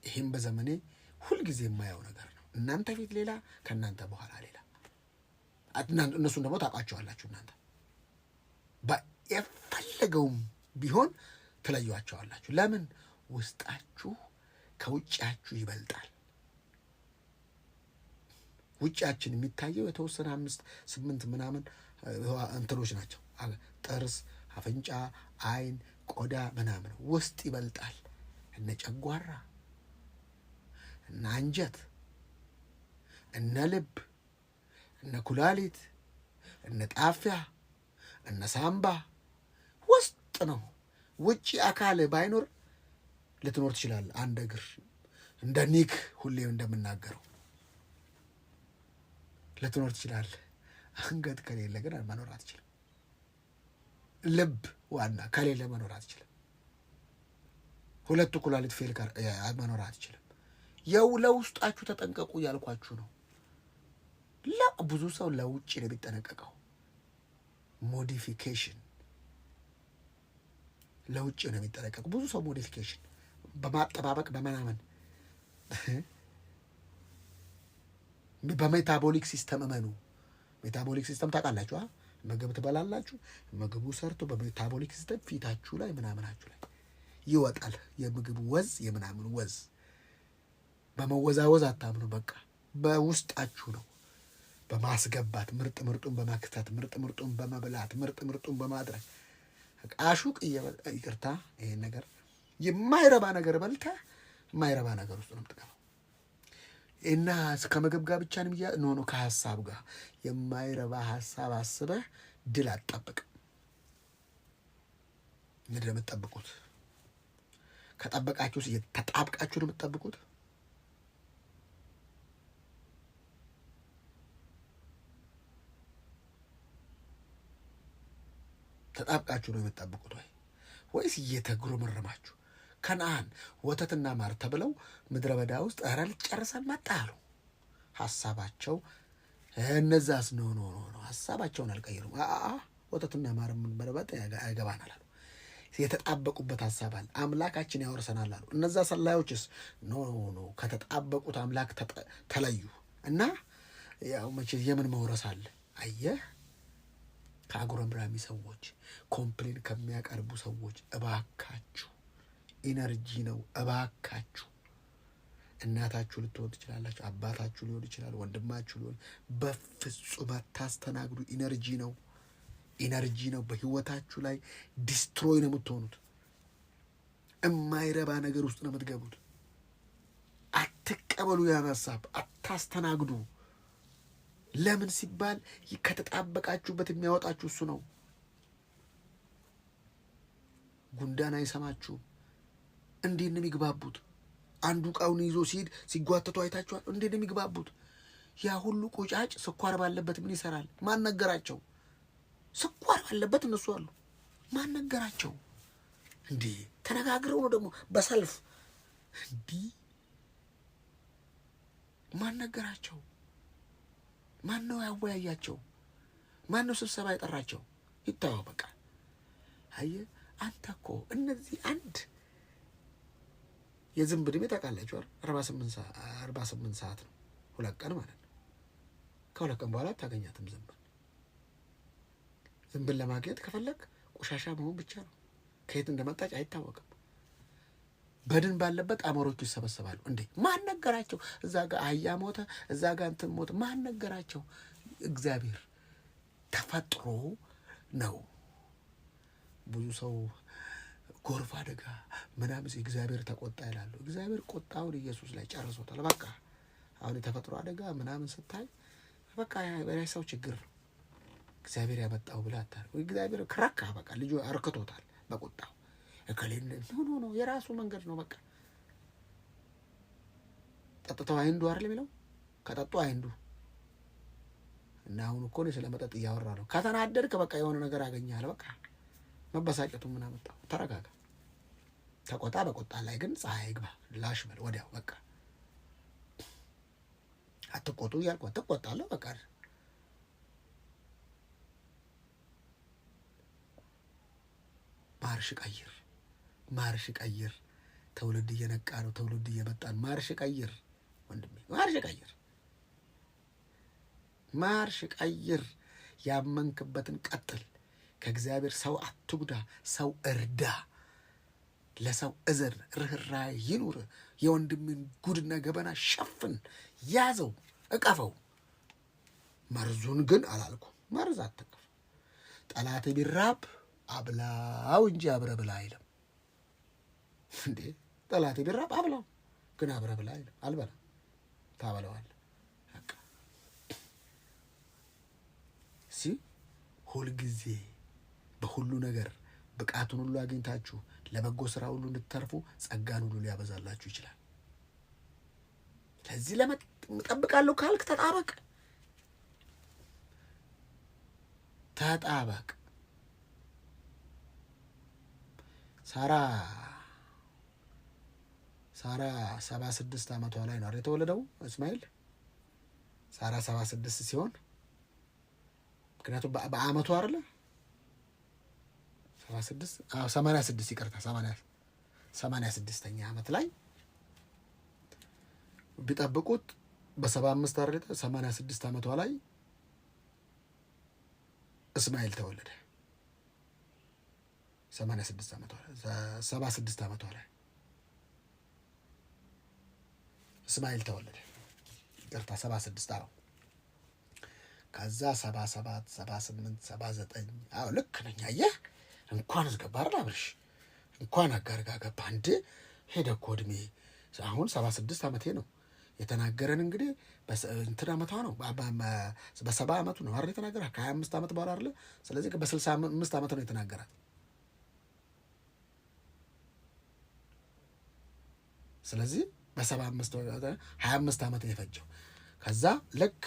ይህም በዘመኔ ሁልጊዜ የማየው ነገር ነው። እናንተ ፊት ሌላ፣ ከእናንተ በኋላ ሌላ። እነሱን ደግሞ ታውቃቸዋላችሁ። እናንተ የፈለገውም ቢሆን ትለዩዋቸዋላችሁ። ለምን? ውስጣችሁ ከውጫችሁ ይበልጣል። ውጫችን የሚታየው የተወሰነ 5-8 ምናምን እንትኖች ናቸው። ጥርስ፣ አፍንጫ፣ አይን፣ ቆዳ ምናምን። ውስጥ ይበልጣል። እነ ጨጓራ፣ እነ አንጀት፣ እነ ልብ፣ እነ ኩላሊት፣ እነ ጣፊያ፣ እነ ሳምባ ውስጥ ነው። ውጪ አካል ባይኖር ልትኖር ትችላለህ። አንድ እግር እንደ ኒክ ሁሌም እንደምናገረው ልትኖር ትችላለህ። አንገት ከሌለ ግን መኖር አትችልም። ልብ ዋና ከሌለ መኖር አትችልም። ሁለቱ ኩላሊት ፌል ጋር መኖር አትችልም። ለውስጣችሁ ተጠንቀቁ እያልኳችሁ ነው። ብዙ ሰው ለውጭ ነው የሚጠነቀቀው። ሞዲፊኬሽን ለውጭ ነው የሚጠነቀቀው። ብዙ ሰው ሞዲፊኬሽን በማጠባበቅ በመናመን በሜታቦሊክ ሲስተም እመኑ። ሜታቦሊክ ሲስተም ታውቃላችሁ? ምግብ ትበላላችሁ። ምግቡ ሰርቶ በሜታቦሊክ ሲስተም ፊታችሁ ላይ ምናምናችሁ ላይ ይወጣል። የምግብ ወዝ የምናምን ወዝ በመወዛወዝ አታምኑ። በቃ በውስጣችሁ ነው በማስገባት ምርጥ ምርጡን በመክተት ምርጥ ምርጡን በመብላት ምርጥ ምርጡን በማድረግ አሹቅ ይቅርታ፣ ይሄን ነገር የማይረባ ነገር በልተህ የማይረባ ነገር ውስጥ ነው የምትገባው። እና ከምግብ ጋር ብቻ ነው ከሀሳብ ጋር የማይረባ ሀሳብ አስበህ ድል አትጠብቅ። ምንድን ነው የምትጠብቁት? ከጠበቃችሁ ተጣብቃችሁ ነው የምትጠብቁት። ተጣብቃችሁ ነው የምትጠብቁት ወይስ እየተጉረመረማችሁ? ከነአን ወተትና ማር ተብለው ምድረ በዳ ውስጥ ኧረ ልጨርሰን መጣ አሉ። ሀሳባቸው እነዛስ ነው ሀሳባቸውን አልቀየሩም። ወተትና ማር የምንበለበት ያገባናል አሉ። የተጣበቁበት ሀሳብ አለ። አምላካችን ያወርሰናል አሉ። እነዛ ሰላዮችስ ኖ ከተጣበቁት አምላክ ተለዩ እና ያው መቼ የምን መውረስ አለ? አየህ፣ ከአጉረምራሚ ሰዎች ኮምፕሌን ከሚያቀርቡ ሰዎች እባካችሁ፣ ኢነርጂ ነው እባካችሁ። እናታችሁ ልትሆን ትችላላችሁ፣ አባታችሁ ሊሆን ይችላል፣ ወንድማችሁ ሊሆን፣ በፍጹም አታስተናግዱ። ኢነርጂ ነው። በህይወታችሁ ላይ ዲስትሮይ ነው የምትሆኑት። የማይረባ ነገር ውስጥ ነው የምትገቡት። አትቀበሉ፣ ያን ሀሳብ አታስተናግዱ። ለምን ሲባል ከተጣበቃችሁበት የሚያወጣችሁ እሱ ነው። ጉንዳን አይሰማችሁም። እንዴት ነው የሚግባቡት? አንዱ እቃውን ይዞ ሲሄድ ሲጓተቱ አይታችኋል? እንዴት ነው የሚግባቡት? ያ ሁሉ ቁጫጭ ስኳር ባለበት ምን ይሰራል? ማን ነገራቸው? ስኳር ባለበት እነሱ አሉ። ማን ነገራቸው? እንዲህ ተነጋግረው ነው ደግሞ በሰልፍ እንዲህ። ማን ነገራቸው? ማን ነው ያወያያቸው? ማን ነው ስብሰባ የጠራቸው? ይታወቃል። አየህ አንተ እኮ እነዚህ አንድ የዝንብ ዕድሜ ታውቃላችሁ አይደል? 48 ሰዓት ነው፣ 2 ቀን ማለት ነው። ከ2 ቀን በኋላ አታገኛትም ዝንብን። ዝንብን ለማግኘት ከፈለግ ቆሻሻ መሆን ብቻ ነው። ከየት እንደመጣች አይታወቅም። በድን ባለበት አሞሮቹ ይሰበሰባሉ። እንዴ ማን ነገራቸው? እዛ ጋር አህያ ሞተ፣ እዛ ጋር እንትን ሞተ። ማን ነገራቸው? እግዚአብሔር ተፈጥሮ ነው። ብዙ ሰው ጎርፍ አደጋ ምናምን እግዚአብሔር ተቆጣ ይላሉ። እግዚአብሔር ቁጣውን ኢየሱስ ላይ ጨርሶታል። በቃ አሁን የተፈጥሮ አደጋ ምናምን ስታይ በቃ በላይ ሰው ችግር ነው እግዚአብሔር ያመጣው ብለህ አታርግ። እግዚአብሔር ክራካ በቃ ልጁ አርክቶታል በቁጣው። እከሌን ኖ የራሱ መንገድ ነው። በቃ ጠጥተው አይንዱ አይደል የሚለው? ከጠጡ አይንዱ። እና አሁን እኮ ነው ስለ መጠጥ እያወራ ነው። ከተናደድክ በቃ የሆነ ነገር አገኘሃል። በቃ መበሳጨቱ ምን አመጣው? ተረጋጋ፣ ተቆጣ። በቆጣ ላይ ግን ፀሐይ ግባ፣ ላሽ በል ወዲያው። በቃ አትቆጡ እያልኩ ትቆጣለህ። በቃ ማርሽ ቀይር። ትውልድ እየነቃ ነው። ትውልድ እየመጣ ነው። ማርሽ ቀይር ወንድሜ፣ ማርሽ ቀይር። ያመንክበትን ቀጥል። ከእግዚአብሔር ሰው አትጉዳ፣ ሰው እርዳ። ለሰው እዘን፣ ርኅራኄ ይኑር። የወንድምን ጉድና ገበና ሸፍን፣ ያዘው፣ እቀፈው። መርዙን ግን አላልኩም። መርዝ አትቅፍ። ጠላት ቢራብ አብላው እንጂ አብረ ብላ አይልም እንዴ። ጠላት ቢራብ አብላው ግን አብረ ብላ አይልም። አልበላም፣ ታበላዋለህ። በቃ ሁልጊዜ በሁሉ ነገር ብቃቱን ሁሉ አግኝታችሁ ለበጎ ስራ ሁሉ እንድትተርፉ ጸጋን ሁሉ ሊያበዛላችሁ ይችላል። ስለዚህ እጠብቃለሁ ካልክ ተጣበቅ። ሳራ 76 ዓመቷ ላይ ነው የተወለደው እስማኤል። ሳራ 76 ሲሆን ምክንያቱም በአመቱ አይደለ 86 ይቅርታ 86ኛ ዓመት ላይ ቢጠብቁት በ75 አይደለ 86 ዓመቷ ላይ እስማኤል ተወለደ። 86 ዓመቷ 76 ዓመቷ ላይ እስማኤል ተወለደ። ይቅርታ 76 አዎ። ከዛ 77 78 79 አዎ ልክ ነኝ። አየህ እንኳን አስገባ አይደል አብርሽ እንኳን አጋር ጋር ገባ እንደ ሄደ እኮ እድሜ አሁን 76 ዓመቴ ነው የተናገረን። እንግዲህ እንትን ዓመቷ ነው በ70 ዓመቱ ነው አይደል የተናገረ ከ25 ዓመት በኋላ አይደል። ስለዚህ በ65 ዓመት ነው የተናገራት። ስለዚህ በ75 25 ዓመት ነው የፈጀው። ከዛ ልክ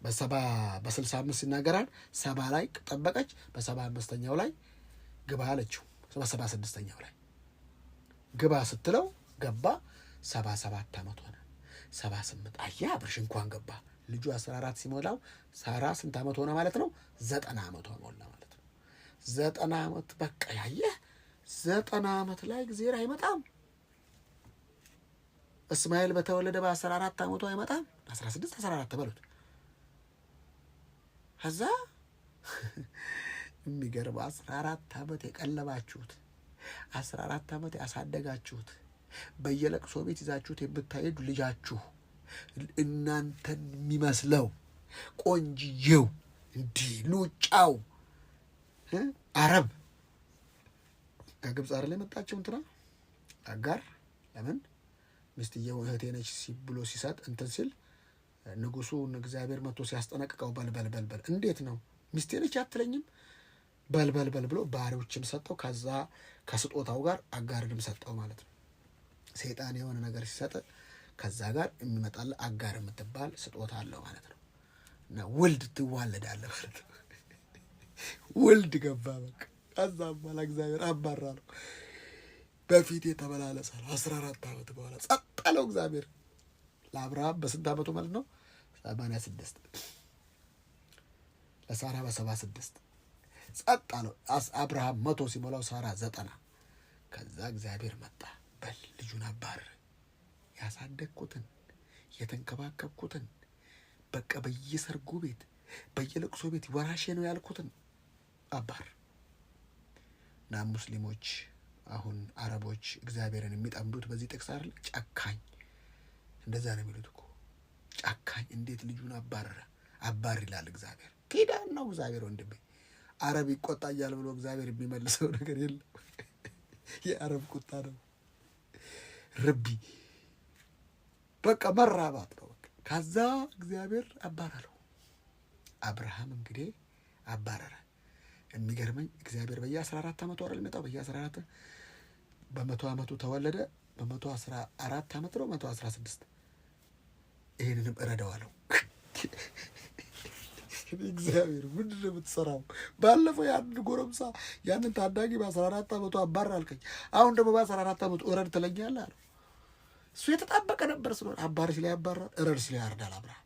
በ65 ሲናገራል 70 ላይ ጠበቀች። በ75ኛው ላይ ግባ አለችው። በ76ኛው ላይ ግባ ስትለው ገባ። 77 ዓመት ሆነ። 78 አያ አብርሽ እንኳን ገባ። ልጁ 14 ሲሞላው ሳራ ስንት ዓመት ሆነ ማለት ነው? 90 ዓመት ሆነ ማለት ነው። 90 ዓመት በቃ ያየህ 90 ዓመት ላይ እግዚአብሔር አይመጣም። እስማኤል በተወለደ በ14 ዓመቱ አይመጣም። 16 14 ተበሉት። ከዛ የሚገርም 14 ዓመት የቀለባችሁት 14 ዓመት ያሳደጋችሁት በየለቅሶ ቤት ይዛችሁት የምታሄዱ ልጃችሁ እናንተን የሚመስለው ቆንጅየው እንዲህ ሉጫው አረብ ከግብፅ አይደል የመጣችው እንትና አጋር ለምን ሚስትየው እህቴ ነች ብሎ ሲሰጥ እንትን ሲል ንጉሱ እግዚአብሔር መጥቶ ሲያስጠነቅቀው በልበል እንዴት ነው ሚስቴ ነች አትለኝም በልበል ብሎ ባሪዎችም ሰጠው። ከዛ ከስጦታው ጋር አጋርንም ሰጠው ማለት ነው። ሰይጣን የሆነ ነገር ሲሰጥ ከዛ ጋር የሚመጣል አጋር የምትባል ስጦታ አለው ማለት ነው። እና ወልድ ትዋለዳለህ ማለት ነው። ወልድ ገባ በቃ። ከዛ በኋላ እግዚአብሔር አባራለው በፊት የተመላለሰ 14 ዓመት በኋላ ጸጥ አለው እግዚአብሔር ለአብርሃም በስንት ዓመቱ ማለት ነው? 86 ለሳራ በ76 ጸጥ አለው። አብርሃም 100 ሲሞላው ሳራ 90። ከዛ እግዚአብሔር መጣ። በል ልጁን አባረረ። ያሳደግኩትን የተንከባከብኩትን በቃ በየሰርጉ ቤት በየለቅሶ ቤት ወራሼ ነው ያልኩትን አባር እና ሙስሊሞች አሁን አረቦች እግዚአብሔርን የሚጠምዱት በዚህ ጥቅስ አይደል? ጨካኝ እንደዛ ነው የሚሉት እኮ ጨካኝ። እንዴት ልጁን አባረረ? አባር ይላል እግዚአብሔር። ኪዳን ነው እግዚአብሔር ወንድሜ። አረብ ይቆጣያል ብሎ እግዚአብሔር የሚመልሰው ነገር የለም። የአረብ ቁጣ ነው። ረቢ በቃ መራባት ነው በቃ። ከዛ እግዚአብሔር አባረረው። አብርሃም እንግዲህ አባረረ። የሚገርመኝ እግዚአብሔር በየ14 ዓመቱ አይደል መጣው? በየ14 በ100 ዓመቱ ተወለደ። በ114 ዓመት ነው 116 ይሄንንም እረዳዋለሁ። እግዚአብሔር ምንድን ነው የምትሰራው? ባለፈው ያንን ጎረምሳ ያንን ታዳጊ በ14 ዓመቱ አባር አልከኝ። አሁን ደግሞ በ14 ዓመቱ እረድ ትለኛለህ አለው። እሱ የተጣበቀ ነበር ስለሆነ አባር ሲላይ ያባራል፣ እረድ ሲላይ ያርዳል። አብርሃም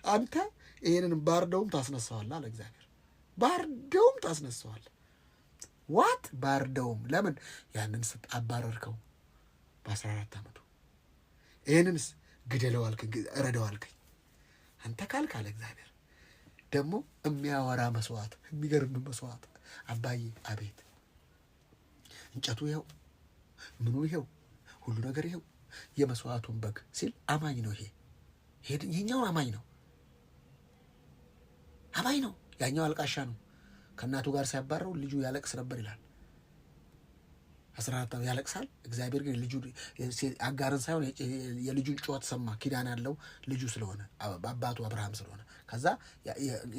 አንተ ይሄንን ባርደውም ታስነሳዋለህ አለ እግዚአብሔር። ባርደውም ታስነሳዋለህ። ዋት ባርደውም? ለምን ያንን አባረርከው በ14 ዓመቱ? ይሄንንስ ግደለው አልከኝ፣ እረደው አልከኝ። አንተ ካልክ አለ እግዚአብሔር ደግሞ የሚያወራ መስዋዕት፣ የሚገርም መስዋዕት። አባዬ አቤት፣ እንጨቱ ይኸው፣ ምኑ ይኸው፣ ሁሉ ነገር ይኸው፣ የመስዋዕቱን በግ ሲል አማኝ ነው። ይሄኛው አማኝ ነው፣ አማኝ ነው። ያኛው አልቃሻ ነው። ከእናቱ ጋር ሲያባረው ልጁ ያለቅስ ነበር ይላል። 14 ያለቅሳል። እግዚአብሔር ግን ልጁ አጋርን ሳይሆን የልጁን ጩኸት ሰማ። ኪዳን ያለው ልጁ ስለሆነ አባቱ አብርሃም ስለሆነ ከዛ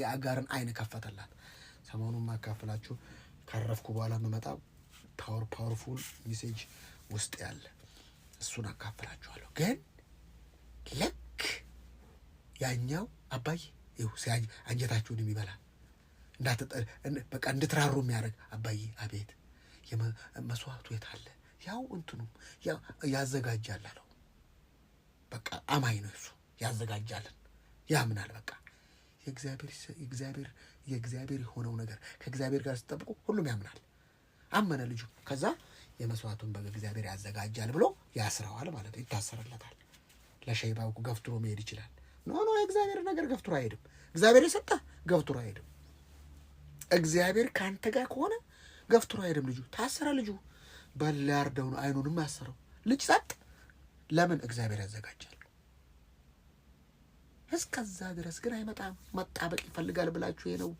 የአጋርን አይን ከፈተላት። ሰሞኑን ማካፈላችሁ ካረፍኩ በኋላ መመጣ ፓወርፉል ሜሴጅ ውስጥ ያለ እሱን አካፈላችኋለሁ። ግን ልክ ያኛው አባዬ ይኸው አንጀታችሁን የሚበላ በቃ እንድትራሩ የሚያደርግ አባዬ አቤት መስዋዕቱ የት አለ? ያው እንትኑ ያዘጋጃል አለው። በቃ አማኝ ነው እሱ፣ ያዘጋጃልን፣ ያምናል። በቃ የእግዚአብሔር የሆነው ነገር ከእግዚአብሔር ጋር ሲጠብቁ ሁሉም ያምናል። አመነ ልጁ። ከዛ የመስዋዕቱን በግ እግዚአብሔር ያዘጋጃል ብሎ ያስረዋል ማለት ነው። ይታሰርለታል። ለሸይባው ገፍትሮ መሄድ ይችላል። ኖ የእግዚአብሔር ነገር ገፍትሮ አይሄድም። እግዚአብሔር የሰጠ ገፍትሮ አይሄድም። እግዚአብሔር ካንተ ጋር ከሆነ ገፍትሮ አይደለም። ልጁ ታሰረ። ልጁ በላርደው ነው አይኑንም ያሰረው። ልጅ ጸጥ። ለምን? እግዚአብሔር ያዘጋጃል። እስከዛ ድረስ ግን አይመጣም። መጣበቅ ይፈልጋል ብላችሁ ነው።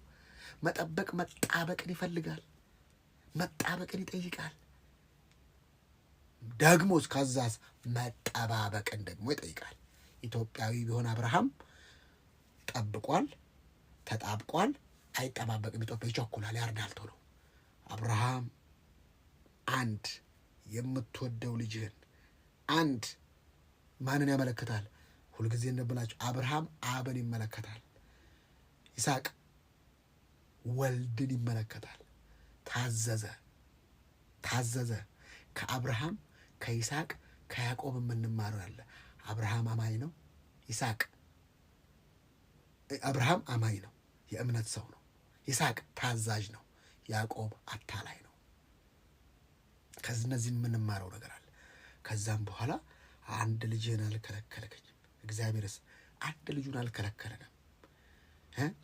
መጠበቅ መጣበቅን ይፈልጋል። መጣበቅን ይጠይቃል። ደግሞ እስከዛስ መጠባበቅን ደግሞ ይጠይቃል። ኢትዮጵያዊ ቢሆን አብርሃም ጠብቋል፣ ተጣብቋል። አይጠባበቅም። ኢትዮጵያ ይቸኩላል፣ ያርዳል ቶሎ። አብርሃም አንድ የምትወደው ልጅህን አንድ ማንን ያመለክታል? ሁልጊዜ እንደምላችሁ አብርሃም አብን ይመለከታል። ይስሐቅ ወልድን ይመለከታል። ታዘዘ። ከአብርሃም ከይስሐቅ ከያዕቆብ የምንማረው ያለ አብርሃም አማኝ ነው። አብርሃም አማኝ ነው፣ የእምነት ሰው ነው። ይስሐቅ ታዛዥ ነው። ያዕቆብ አታላይ ነው። ከእነዚህ የምንማረው ነገር አለ። ከዛም በኋላ አንድ ልጅህን አልከለከለኝም። እግዚአብሔርስ አንድ ልጁን አልከለከለንም።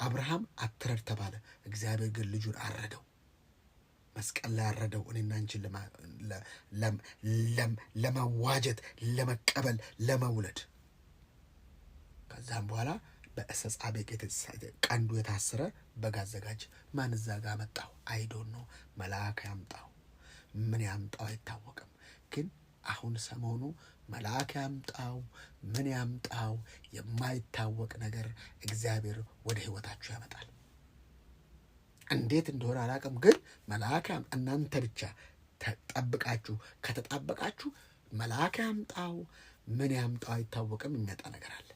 አብርሃም አትረድ ተባለ። እግዚአብሔር ግን ልጁን አረደው፣ መስቀል ላይ አረደው። እኔና አንቺን ለመዋጀት፣ ለመቀበል፣ ለመውለድ። ከዛም በኋላ በእሰ ጻቤቅ ቀንዱ የታሰረ በግ አዘጋጅ። ማን እዛ ጋር መጣው? አይዶን ነው። መልአክ ያምጣው፣ ምን ያምጣው አይታወቅም። ግን አሁን ሰሞኑ መልአክ ያምጣው ምን ያምጣው የማይታወቅ ነገር እግዚአብሔር ወደ ህይወታችሁ ያመጣል። እንዴት እንደሆነ አላውቅም፣ ግን መልአክ እናንተ ብቻ ተጠብቃችሁ ከተጣበቃችሁ መልአክ ያምጣው ምን ያምጣው አይታወቅም፣ የሚመጣ ነገር አለ።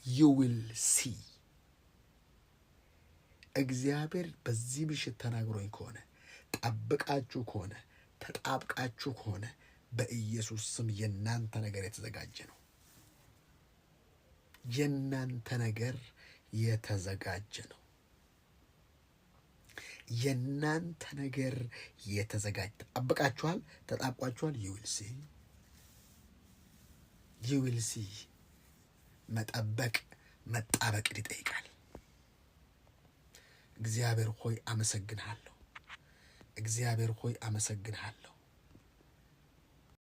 you will see። እግዚአብሔር በዚህ ምሽት ተናግሮኝ ከሆነ ጠብቃችሁ ከሆነ ተጣብቃችሁ ከሆነ በኢየሱስ ስም የናንተ ነገር የተዘጋጀ ነው። የናንተ ነገር የተዘጋጀ ነው። የናንተ ነገር የተዘጋጀ ተጣብቃችኋል፣ ተጣብቋችኋል። you will see። መጠበቅ መጣበቅን ይጠይቃል። እግዚአብሔር ሆይ አመሰግንሃለሁ። እግዚአብሔር ሆይ አመሰግንሃለሁ።